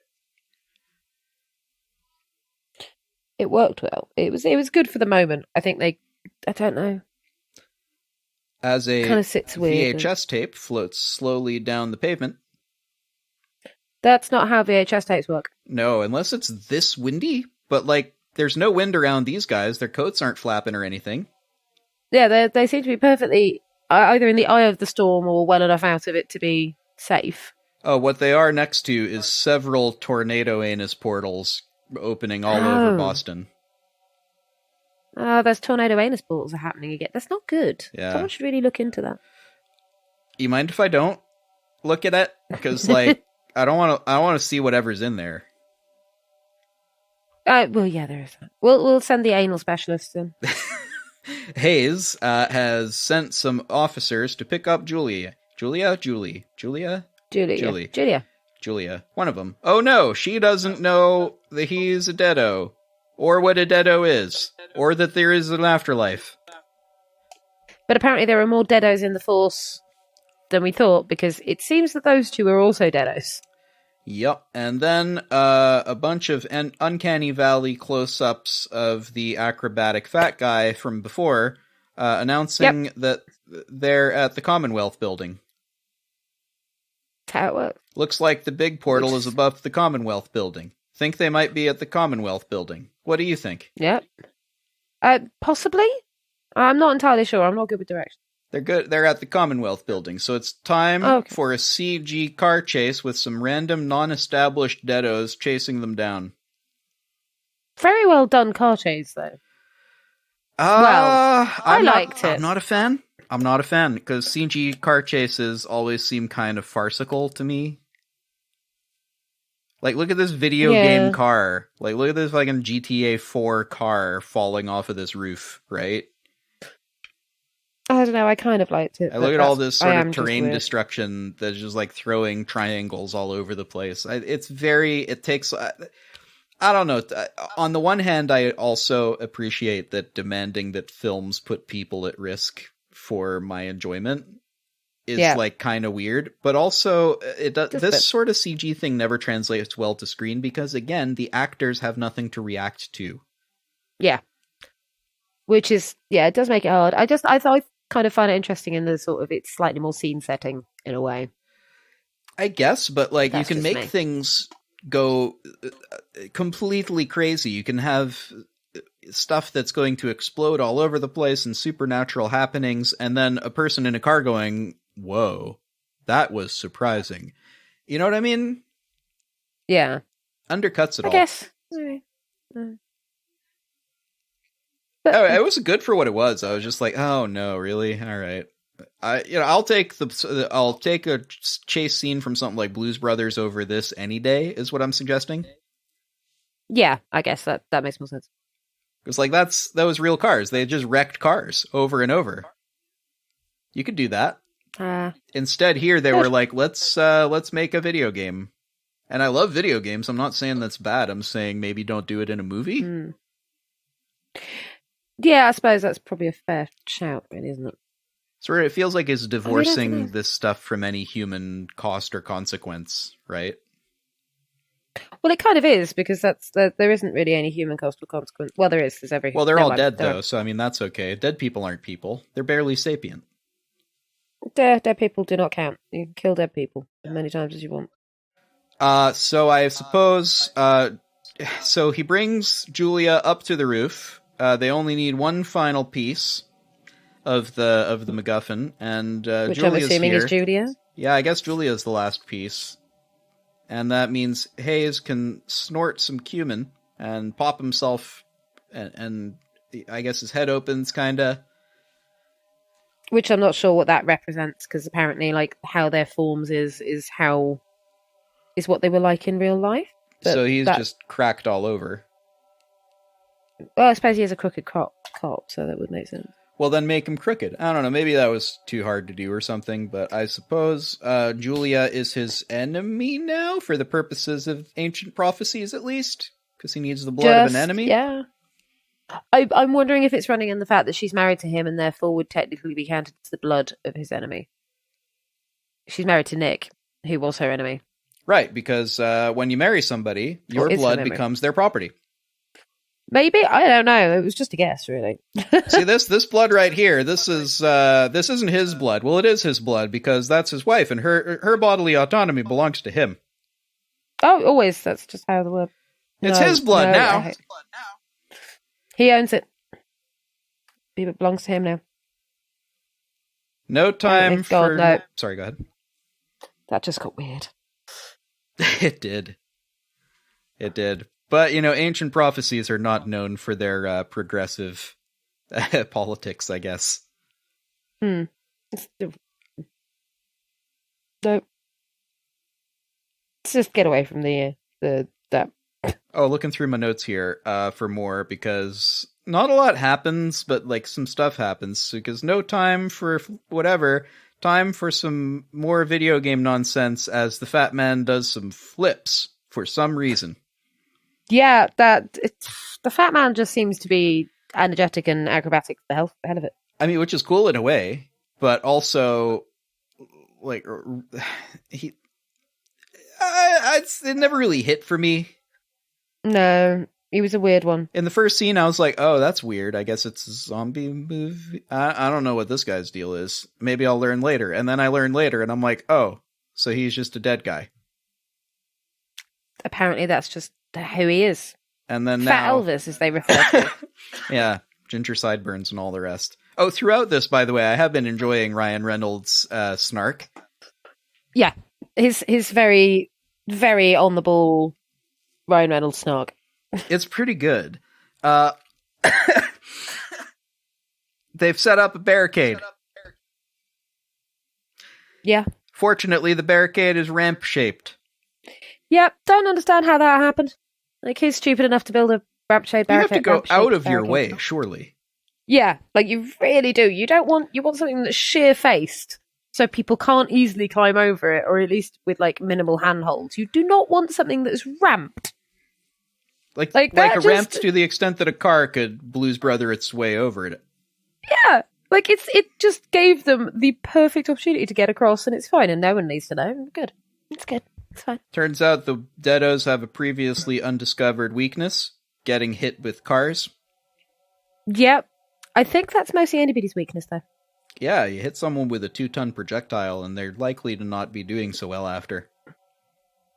It worked well. It was good for the moment. I think I don't know. As a kind of sits weird. VHS tape floats slowly down the pavement. That's not how VHS tapes work. No, unless it's this windy, but like, there's no wind around these guys. Their coats aren't flapping or anything. Yeah, they seem to be perfectly either in the eye of the storm or well enough out of it to be safe. Oh, what they are next to is several tornado anus portals opening all over Boston. Those tornado anus portals are happening again. That's not good. Yeah. Someone should really look into that. You mind if I don't look at it? Because, like, I don't want to see whatever's in there. Well, yeah, there is that. We'll send the anal specialists in. Hayes has sent some officers to pick up Julia. Julia. One of them. Oh no, she doesn't know that he's a deado, or what a deado is, or that there is an afterlife. But apparently there are more deados in the Force than we thought, because it seems that those two are also deados. Yep, and then a bunch of Uncanny Valley close-ups of the acrobatic fat guy from before, announcing that they're at the Commonwealth building. That's how it works. Looks like the big portal is above the Commonwealth building. Think they might be at the Commonwealth building. What do you think? Yep. Possibly? I'm not entirely sure. I'm not good with directions. They're good. They're at the Commonwealth building, so it's time for a CG car chase with some random non-established deados chasing them down. Very well done car chase, though. I liked it. I'm not a fan. Because CG car chases always seem kind of farcical to me. Like, look at this video game car. Like, look at this fucking GTA 4 car falling off of this roof, right? I don't know, I kind of liked it. I look at all this sort of terrain destruction that's just like throwing triangles all over the place. It takes, I don't know. On the one hand, I also appreciate that demanding that films put people at risk for my enjoyment is like kind of weird, but also this sort of CG thing never translates well to screen because again, the actors have nothing to react to. Yeah. Which is, it does make it hard. I kind of find it interesting in the sort of, it's slightly more scene setting in a way. I guess, but like you can make things go completely crazy. You can have stuff that's going to explode all over the place and supernatural happenings, and then a person in a car going, whoa, that was surprising. You know what I mean? Yeah. Undercuts it all. I guess. But it was good for what it was. I was just like, oh no, really? All right. I'll take a chase scene from something like Blues Brothers over this any day, is what I'm suggesting. Yeah, I guess that makes more sense. It's like that was real cars. They just wrecked cars over and over. You could do that. Instead, here they were like, let's make a video game. And I love video games. I'm not saying that's bad. I'm saying maybe don't do it in a movie. Yeah, I suppose that's probably a fair shout, really, isn't it? Sort of, it feels like it's divorcing this stuff from any human cost or consequence, right? Well, it kind of is, because there isn't really any human cost or consequence. Well, there is. There's everything. Well, they're all dead, though, so I mean, that's okay. Dead people aren't people. They're barely sapient. Dead people do not count. You can kill dead people as many times as you want. So I suppose... so he brings Julia up to the roof. They only need one final piece of the MacGuffin, and which Julia's I'm assuming here. is Julia? Yeah, I guess Julia's the last piece. And that means Hayes can snort some cumin and pop himself, and I guess his head opens, kinda. Which I'm not sure what that represents, because apparently, like, how their forms is what they were like in real life. But so he's just cracked all over. Well, I suppose he has a crooked cop, so that would make sense. Well, then make him crooked. I don't know, maybe that was too hard to do or something, but I suppose Julia is his enemy now, for the purposes of ancient prophecies, at least? Because he needs the blood of an enemy? Yeah. I'm wondering if it's running in the fact that she's married to him and therefore would technically be counted as the blood of his enemy. She's married to Nick, who was her enemy. Right, because when you marry somebody, your blood becomes their property. Maybe? I don't know. It was just a guess, really. See, this blood right here, this isn't his blood. Well, it is his blood because that's his wife, and her bodily autonomy belongs to him. Oh, always. That's just how the word... It's his blood now. He owns it. It belongs to him now. No time for... No. Sorry, go ahead. That just got weird. It did. But, ancient prophecies are not known for their progressive politics, I guess. Nope. Let's just get away from that. Oh, looking through my notes here for more, because not a lot happens, but, some stuff happens, because no time for whatever... Time for some more video game nonsense as the fat man does some flips for some reason. Yeah, the fat man just seems to be energetic and acrobatic for the hell of it. I mean, which is cool in a way, but also, it never really hit for me. No, he was a weird one. In the first scene, I was like, oh, that's weird. I guess it's a zombie movie. I don't know what this guy's deal is. Maybe I'll learn later. And then I learn later, and I'm like, oh, so he's just a dead guy. Apparently that's just who he is. And then Fat now... Elvis, as they refer to. Yeah, ginger sideburns and all the rest. Oh, throughout this, by the way, I have been enjoying Ryan Reynolds' snark. Yeah. His very, very on the ball Ryan Reynolds snark. It's pretty good. They've set up a barricade. Yeah. Fortunately, the barricade is ramp-shaped. Yep, don't understand how that happened. Who's stupid enough to build a ramp-shaped barricade? You have to go out of your way, surely. Yeah, you really do. You want something that's sheer-faced, so people can't easily climb over it, or at least with, minimal handholds. You do not want something that's ramped. Like a ramp to the extent that a car could Blues Brother its way over it. Yeah, it just gave them the perfect opportunity to get across, and it's fine, and no one needs to know. Good. It's good. It's fine. Turns out the Deados have a previously undiscovered weakness, getting hit with cars. Yep. I think that's mostly anybody's weakness, though. Yeah, you hit someone with a 2-ton projectile, and they're likely to not be doing so well after.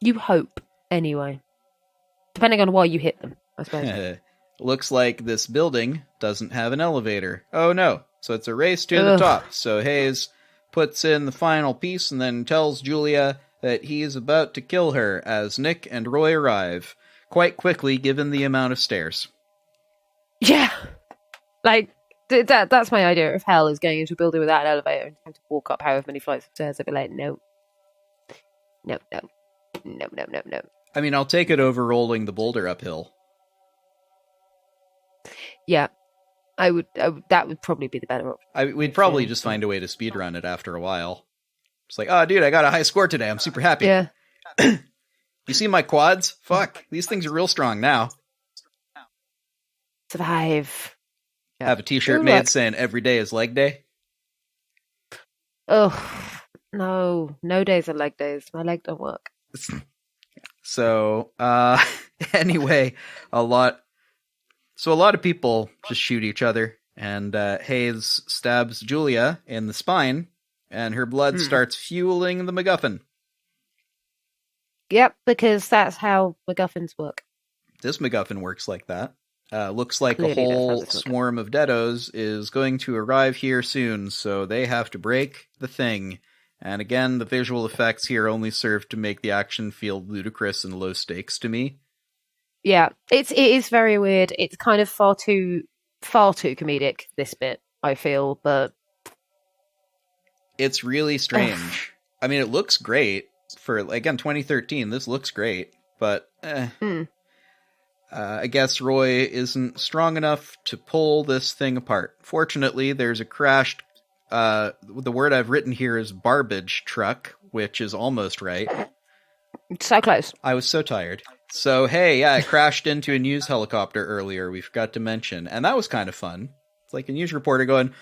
You hope, anyway. Depending on why you hit them, I suppose. Looks like this building doesn't have an elevator. Oh no, so it's a race to the top. So Hayes puts in the final piece and then tells Julia that he is about to kill her as Nick and Roy arrive, quite quickly given the amount of stairs. Yeah. That's my idea of hell, is going into a building without an elevator and having to walk up however many flights of stairs. I'd be like, no. No. I mean, I'll take it over rolling the boulder uphill. Yeah, I would. That would probably be the better option. We'd probably just find a way to speedrun it after a while. It's like, oh, dude, I got a high score today. I'm super happy. Yeah. You see my quads? Fuck, these things are real strong now. Survive. Yeah. Have a t-shirt made saying every day is leg day. Oh, no days are leg days. My leg don't work. So, anyway, a lot of people just shoot each other, and Hayes stabs Julia in the spine, and her blood starts fueling the MacGuffin. Yep, because that's how MacGuffins work. This MacGuffin works like that. Looks like Clearly a whole swarm of Deados is going to arrive here soon, so they have to break the thing. And again, the visual effects here only serve to make the action feel ludicrous and low stakes to me. Yeah, it is very weird. It's kind of far too comedic, this bit, I feel, but it's really strange. I mean, it looks great for, again, 2013. This looks great, but I guess Roy isn't strong enough to pull this thing apart. Fortunately, there's a crashed, the word I've written here is barbage truck, which is almost right. So close. I was so tired. So, hey, yeah, it crashed into a news helicopter earlier, we forgot to mention. And that was kind of fun. It's like a news reporter going,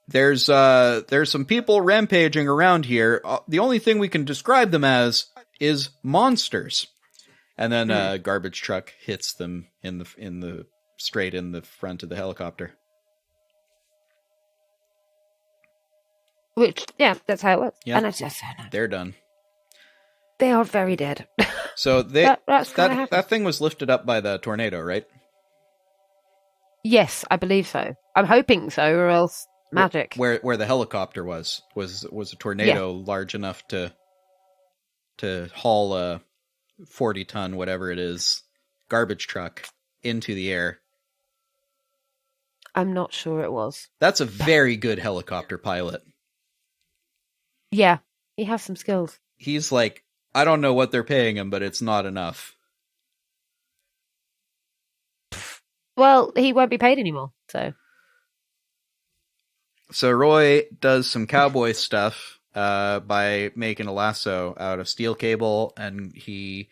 there's some people rampaging around here. The only thing we can describe them as is monsters. And then a garbage truck hits them straight in the front of the helicopter. Which, yeah, that's how it works. Yeah. And I just They're done. they are very dead. So that thing was lifted up by the tornado, right? Yes, I believe so. I'm hoping so, or else magic. Where the helicopter was a tornado large enough to haul a 40-ton, whatever it is, garbage truck into the air. I'm not sure it was. That's a very good helicopter pilot. Yeah, he has some skills. He's like, I don't know what they're paying him, but it's not enough. Well, he won't be paid anymore, so. So Roy does some cowboy stuff by making a lasso out of steel cable, and he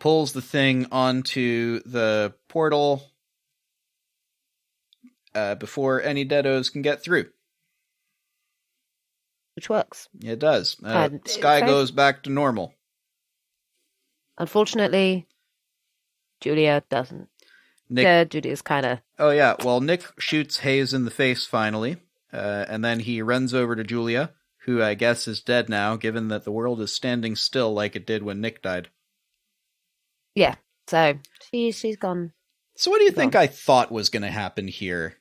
pulls the thing onto the portal before any deados can get through. Which works. It does. Sky goes back to normal. Unfortunately, Julia doesn't. Julia's kind of... Oh, yeah. Well, Nick shoots Hayes in the face, finally. And then he runs over to Julia, who I guess is dead now, given that the world is standing still like it did when Nick died. Yeah. So, she's gone. So what do you think I thought was going to happen here?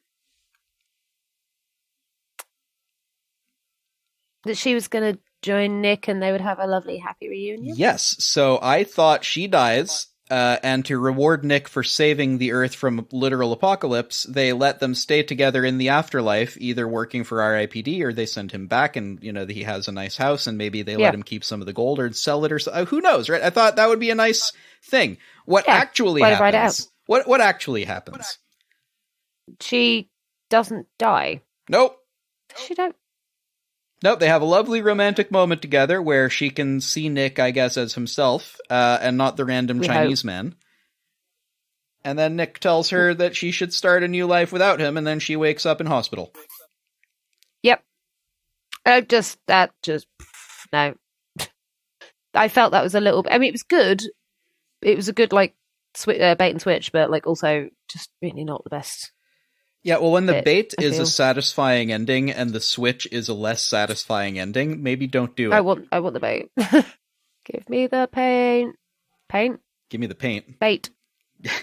That she was going to join Nick and they would have a lovely, happy reunion? Yes. So I thought she dies, and to reward Nick for saving the Earth from literal apocalypse, they let them stay together in the afterlife, either working for R.I.P.D. or they send him back and, he has a nice house and maybe they let him keep some of the gold or sell it or so. Who knows, right? I thought that would be a nice thing. What actually happens? What actually happens? She doesn't die. Nope. She don't. Nope, they have a lovely romantic moment together where she can see Nick, I guess, as himself, and not the random Chinese man. And then Nick tells her that she should start a new life without him, and then she wakes up in hospital. Yep. No. I felt that was a little bit... I mean, it was good. It was a good, bait and switch, but, also just really not the best. Yeah, well, when the bait is a satisfying ending and the switch is a less satisfying ending, maybe don't do it. I want the bait. Give me the paint. Paint? Give me the paint. Bait.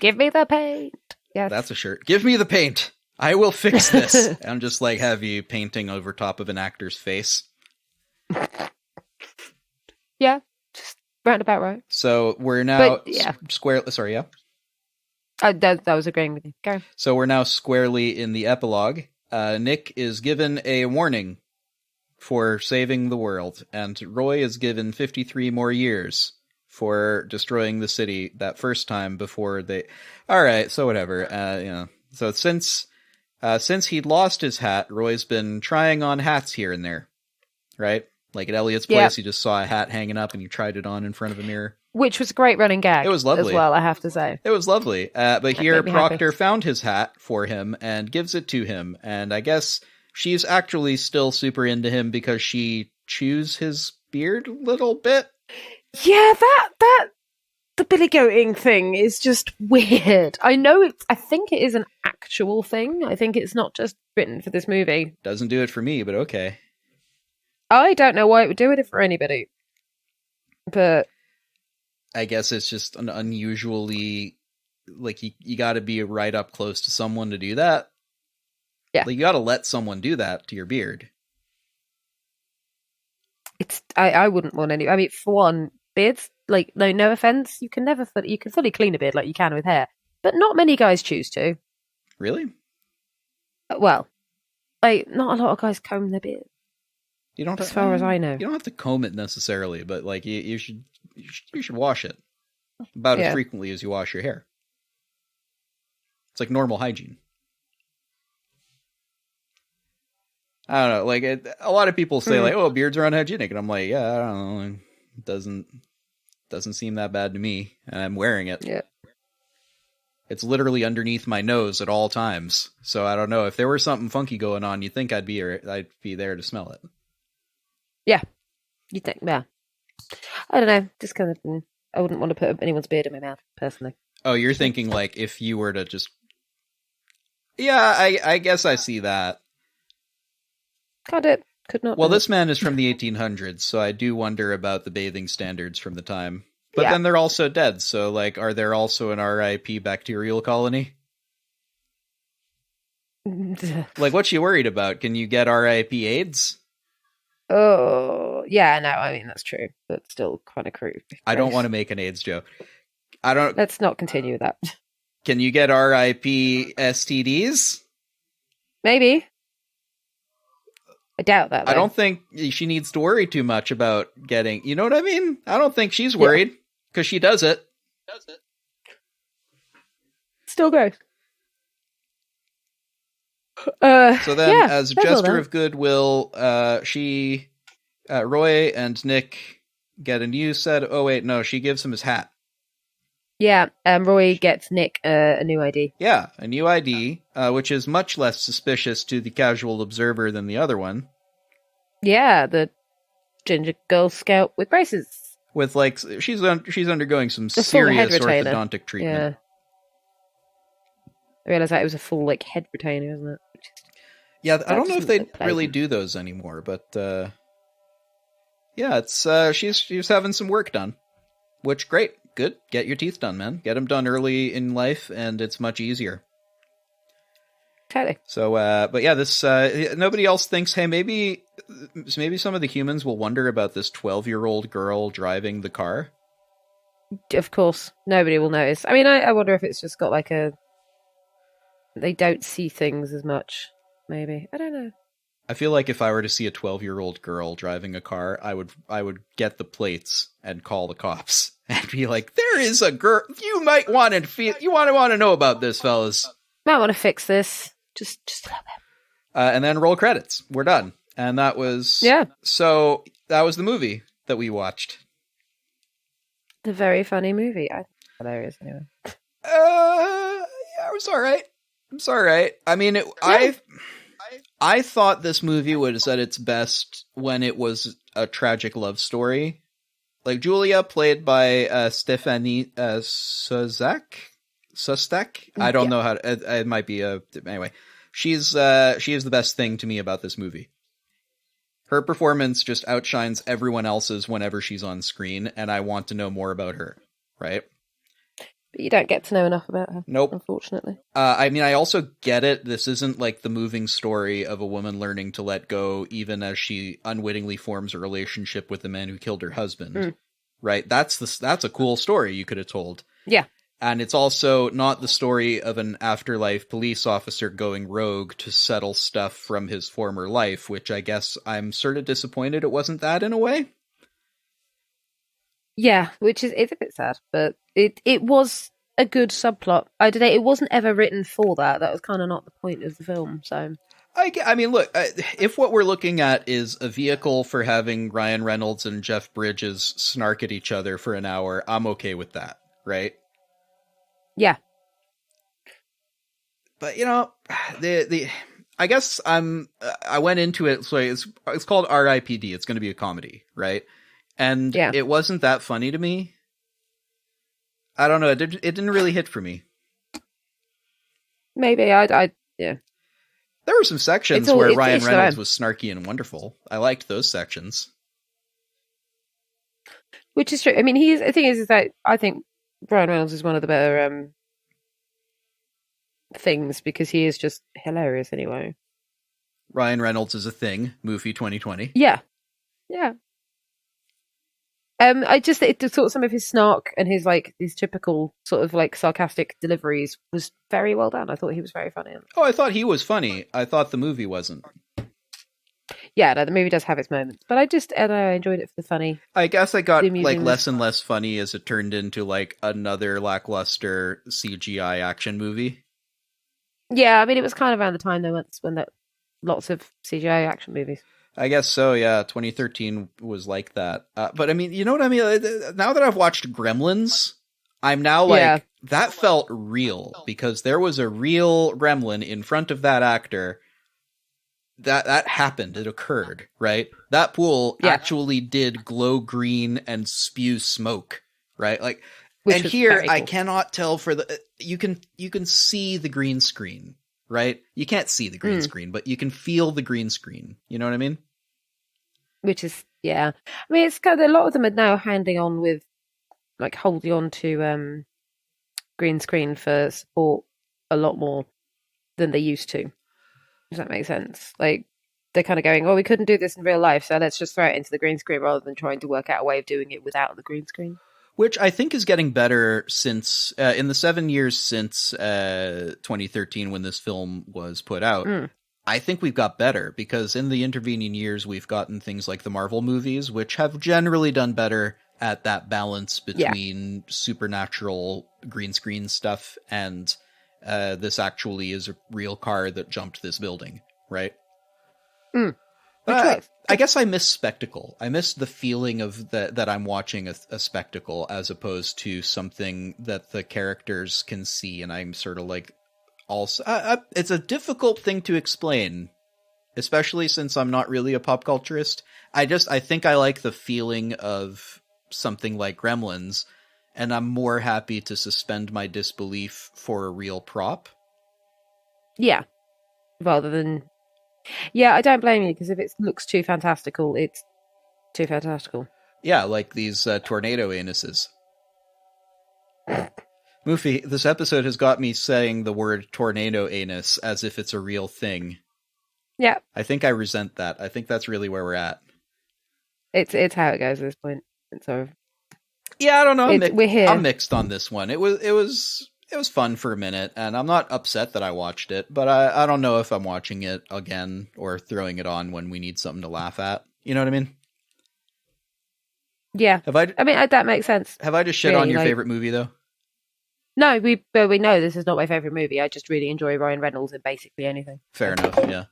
Give me the paint. Yes. That's a shirt. Give me the paint. I will fix this. I'm just have you painting over top of an actor's face. Yeah, just roundabout right. So we're now square. Sorry, yeah. That was agreeing with you. Go. So we're now squarely in the epilogue. Nick is given a warning for saving the world, and Roy is given 53 more years for destroying the city that first time before they... Alright, so whatever. So since he'd lost his hat, Roy's been trying on hats here and there. Right? Like at Elliot's place, he just saw a hat hanging up and he tried it on in front of a mirror. Which was a great running gag. It was lovely. As well, I have to say. It was lovely. But here, Proctor found his hat for him and gives it to him. And I guess she's actually still super into him because she chews his beard a little bit. Yeah, the Billy Goating thing is just weird. I think it is an actual thing. I think it's not just written for this movie. Doesn't do it for me, but okay. I don't know why it would do it for anybody. But... I guess it's just an unusually, you gotta be right up close to someone to do that. Yeah. You gotta let someone do that to your beard. I wouldn't want any, for one, beards, no offense, you can fully clean a beard like you can with hair, but not many guys choose to. Really? Well, not a lot of guys comb their beard. You don't, as far as I know. You don't have to comb it necessarily, but you should wash it about as frequently as you wash your hair. It's like normal hygiene. I don't know. A lot of people say oh, beards are unhygienic, and I'm like, yeah, I don't know. It Doesn't seem that bad to me, and I'm wearing it. Yeah. It's literally underneath my nose at all times. So I don't know, if there were something funky going on, you'd think I'd be there to smell it. Yeah. You think, yeah. I don't know. Just kind of, I wouldn't want to put anyone's beard in my mouth, personally. Oh, you're thinking like if you were to just... Yeah, I guess I see that. Can't do it. Could not. Well, this man is from the 1800s, so I do wonder about the bathing standards from the time. But Yeah. then they're also dead, so like, are there also an R.I.P. bacterial colony? Like, what's you worried about? Can you get R.I.P. AIDS? Oh, yeah, no, I mean, that's true, but still kind of crude. I don't want to make an AIDS joke. I don't... Let's not continue with that. Can you get R.I.P. STDs? Maybe. I doubt that, though. I don't think she needs to worry too much about getting... You know what I mean? I don't think she's worried, because she does it. Still gross. So then, yeah, as a that's all gesture that. of goodwill, Roy and Nick get a new set. Oh wait, no, she gives him his hat. Yeah, Roy gets Nick a new ID. Yeah, a new ID, which is much less suspicious to the casual observer than the other one. Yeah, the ginger Girl Scout with braces. With like, she's undergoing some The full head serious retainer. orthodontic treatment. Yeah. I realised that it was a full like head retainer, isn't it? Yeah, I don't know if they doesn't look really pleasant. do those anymore, but yeah, it's she's having some work done, which great, good. Get your teeth done, man. Get them done early in life, and it's much easier. Totally. So, but yeah, this nobody else thinks, hey, maybe some of the humans will wonder about this 12-year-old girl driving the car. Of course, nobody will notice. I mean, I wonder if it's just got like a... They don't see things as much, maybe. I don't know. I feel like if I were to see a 12-year-old girl driving a car, I would get the plates and call the cops and be like, there is a girl, you might want to know about this, fellas. Might want to fix this. Just a little bit. And then roll credits. We're done. And that was... Yeah. So that was the movie that we watched. The very funny movie. I think it's hilarious anyway. Yeah, it was all right. It's all right. I mean, I thought this movie was at its best when it was a tragic love story. Like Julia, played by Stephanie Sustak. I don't know how to, it might be anyway. She is the best thing to me about this movie. Her performance just outshines everyone else's whenever she's on screen, and I want to know more about her, right? But you don't get to know enough about her. Nope. Unfortunately. I mean, I also get it. This isn't like the moving story of a woman learning to let go, even as she unwittingly forms a relationship with the man who killed her husband. Right? That's a cool story you could have told. Yeah. And it's also not the story of an afterlife police officer going rogue to settle stuff from his former life, which I guess I'm sort of disappointed it wasn't that in a way. Yeah, which is it's a bit sad, but it was a good subplot. I don't know, it wasn't ever written for that. That was kind of not the point of the film. So I mean, look, if what we're looking at is a vehicle for having Ryan Reynolds and Jeff Bridges snark at each other for an hour, I'm okay with that, right? Yeah. But you know, I guess I went into it. So it's called R.I.P.D. It's going to be a comedy, right? And it wasn't that funny to me. I don't know. It didn't really hit for me. Maybe I yeah. There were some sections where Ryan Reynolds was snarky and wonderful. I liked those sections. Which is true. I mean, the thing is that I think Ryan Reynolds is one of the better things because he is just hilarious anyway. Ryan Reynolds is a thing. Movie 2020. Yeah. Yeah. I just thought some of his snark and his typical sort of like sarcastic deliveries was very well done. I thought he was very funny. Oh, I thought he was funny. I thought the movie wasn't. Yeah, no, the movie does have its moments, but I enjoyed it for the funny. I guess I got like less and less funny as it turned into like another lackluster CGI action movie. Yeah, I mean it was kind of around the time when that lots of CGI action movies. I guess so, yeah. 2013 was like that. But I mean, you know what I mean? Now that I've watched Gremlins, I'm now Yeah. like, that felt real because there was a real gremlin in front of that actor. That happened. It occurred, right? That pool Yeah. actually did glow green and spew smoke, right? Like, Which and was here very I cool. cannot tell for the you can see the green screen, right? You can't see the green screen, but you can feel the green screen. You know what I mean? Which is, yeah. I mean, it's kind of, a lot of them are now handing on with, like, holding on to green screen for support a lot more than they used to. Does that make sense? Like, they're kind of going, oh, we couldn't do this in real life, so let's just throw it into the green screen rather than trying to work out a way of doing it without the green screen. Which I think is getting better since, in the 7 years since 2013 when this film was put out. I think we've got better because in the intervening years, we've gotten things like the Marvel movies, which have generally done better at that balance between supernatural green screen stuff and this actually is a real car that jumped this building, right? But I guess I miss spectacle. I miss the feeling of that I'm watching a spectacle as opposed to something that the characters can see, and I'm sort of like, also, it's a difficult thing to explain, especially since I'm not really a pop culturist. I think I like the feeling of something like Gremlins, and I'm more happy to suspend my disbelief for a real prop. Yeah. Rather than... Yeah, I don't blame you, because if it looks too fantastical, it's too fantastical. Yeah, like these tornado anuses. Moofy, this episode has got me saying the word tornado anus as if it's a real thing. Yeah. I think I resent that. I think that's really where we're at. It's how it goes at this point. So, yeah, I don't know. We're here. I'm mixed on this one. It was fun for a minute, and I'm not upset that I watched it, but I don't know if I'm watching it again or throwing it on when we need something to laugh at. You know what I mean? Yeah. I mean, that makes sense. Have I just shit on your favorite movie, though? No, we know this is not my favourite movie. I just really enjoy Ryan Reynolds in basically anything. Fair enough, yeah.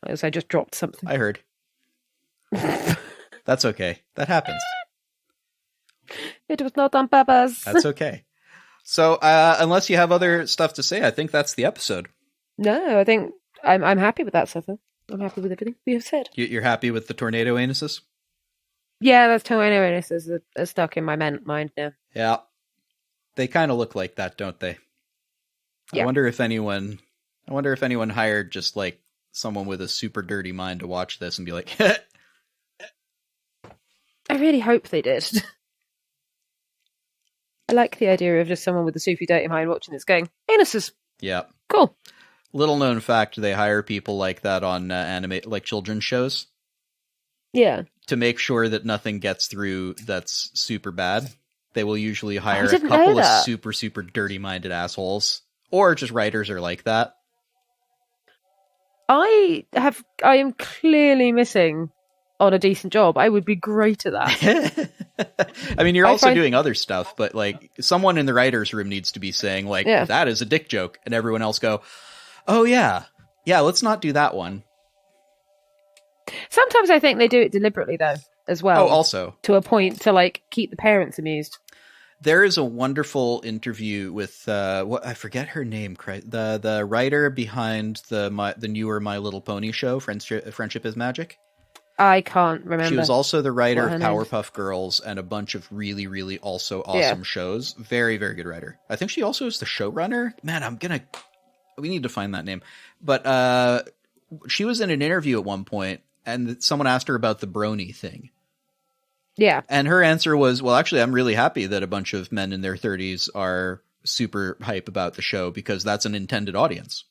I also just dropped something. I heard. That's okay. That happens. It was not on purpose. That's okay. So, unless you have other stuff to say, I think that's the episode. No, I think I'm happy with that so far. I'm happy with everything we have said. You're happy with the tornado anuses? Yeah, those tornado anuses are stuck in my mind now. Yeah. They kind of look like that, don't they? Yeah. I wonder if anyone hired just like someone with a super dirty mind to watch this and be like, I really hope they did. I like the idea of just someone with a super dirty mind watching this going, anuses. Yeah. Cool. Little known fact, they hire people like that on like children's shows. Yeah. To make sure that nothing gets through that's super bad. They will usually hire a couple of super, super dirty-minded assholes. Or just writers are like that. I am clearly missing on a decent job. I would be great at that. I mean, you're also doing other stuff, but like someone in the writer's room needs to be saying like, that is a dick joke. And everyone else go, oh yeah. Yeah, let's not do that one. Sometimes I think they do it deliberately though, as well. Oh, also. To a point to like keep the parents amused. There is a wonderful interview with what I forget her name. The writer behind the newer My Little Pony show, Friendship is Magic. I can't remember. She was also the writer of Powerpuff Girls and a bunch of really, really also awesome shows. Very, very good writer. I think she also is the showrunner. Man, we need to find that name. But she was in an interview at one point, and someone asked her about the brony thing. Yeah. And her answer was, well, actually, I'm really happy that a bunch of men in their 30s are super hype about the show because that's an intended audience.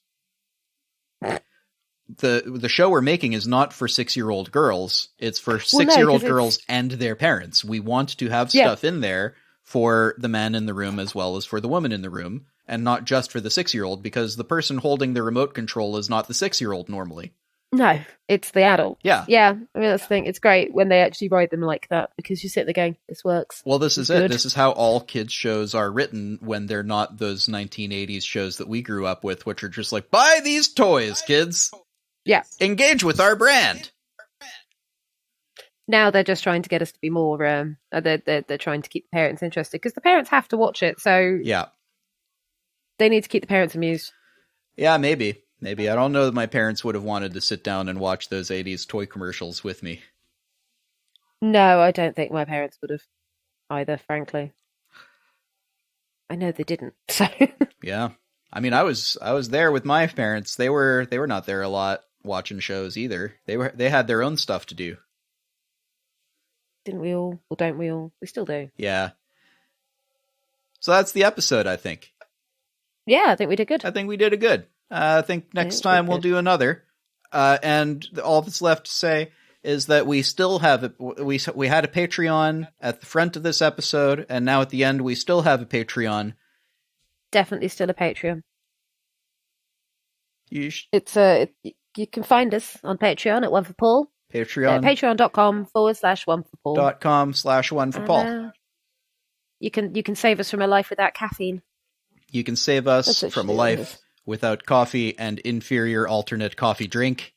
The show we're making is not for 6-year-old girls. It's for 6-year-old girls and their parents. We want to have stuff in there for the man in the room as well as for the woman in the room, and not just for the 6-year-old, because the person holding the remote control is not the 6-year-old normally. No, it's the adult. Yeah. Yeah. I mean, that's the thing. It's great when they actually write them like that because you sit there going, this works. Well, this is it. This is how all kids' shows are written when they're not those 1980s shows that we grew up with, which are just like, buy these toys, kids. Yeah. Engage with our brand. Now they're just trying to get us to be more. They're trying to keep the parents interested because the parents have to watch it, so Yeah. they need to keep the parents amused. Yeah, maybe. Maybe. I don't know that my parents would have wanted to sit down and watch those 80s toy commercials with me. No, I don't think my parents would have either, frankly. I know they didn't. So Yeah. I mean, I was there with my parents. They were not there a lot watching shows either. They had their own stuff to do. didn't we all? Or don't we all? We still do. Yeah. So that's the episode, I think. Yeah, I think we did good. I think we did a good. I think next time we'll do another. And all that's left to say is that we still have we had a Patreon at the front of this episode, and now at the end we still have a Patreon. Definitely still a Patreon. You you can find us on Patreon at One for Paul. Patreon. Patreon.com/1forpaul. .com/1forpaul. You can save us from a life without caffeine. You can save us from a life without coffee and inferior alternate coffee drink.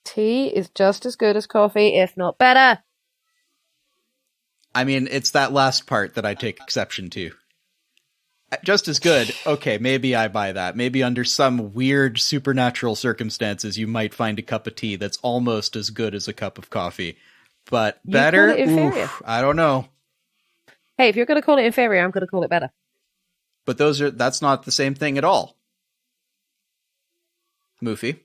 Tea is just as good as coffee, if not better. I mean, it's that last part that I take exception to. Just as good. Okay, maybe I buy that. Maybe under some weird supernatural circumstances, you might find a cup of tea that's almost as good as a cup of coffee. But better? Oof, I don't know. Hey, if you're going to call it inferior, I'm going to call it better. But that's not the same thing at all. Moofy.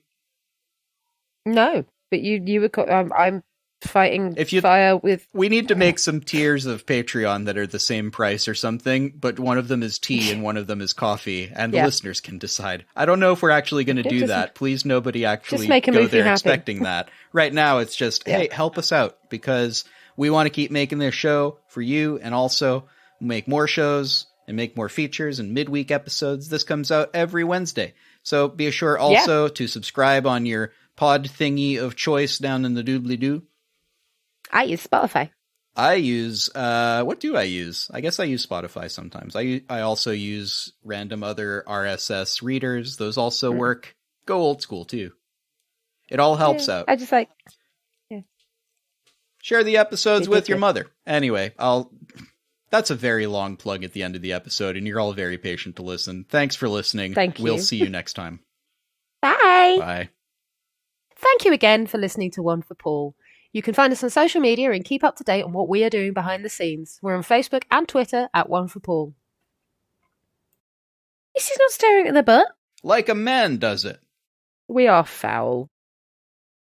No, but you were. I'm fighting fire with. We need to make some tiers of Patreon that are the same price or something, but one of them is tea and one of them is coffee, and the listeners can decide. I don't know if we're actually going to do that. Please, nobody actually go there expecting that. Right now, it's just, hey, help us out, because we want to keep making this show for you, and also make more shows and make more features and midweek episodes. This comes out every Wednesday. So be sure also to subscribe on your pod thingy of choice down in the doobly-doo. I use Spotify. I use, what do I use? I guess I use Spotify sometimes. I also use random other RSS readers. Those also work. Go old school, too. It all helps out. I just Share the episodes with your mother. Anyway, that's a very long plug at the end of the episode, and you're all very patient to listen. Thanks for listening. Thank you. We'll see you next time. Bye. Bye. Thank you again for listening to One for Paul. You can find us on social media and keep up to date on what we are doing behind the scenes. We're on Facebook and Twitter at One for Paul. This is not staring at the butt. Like a man does it. We are foul.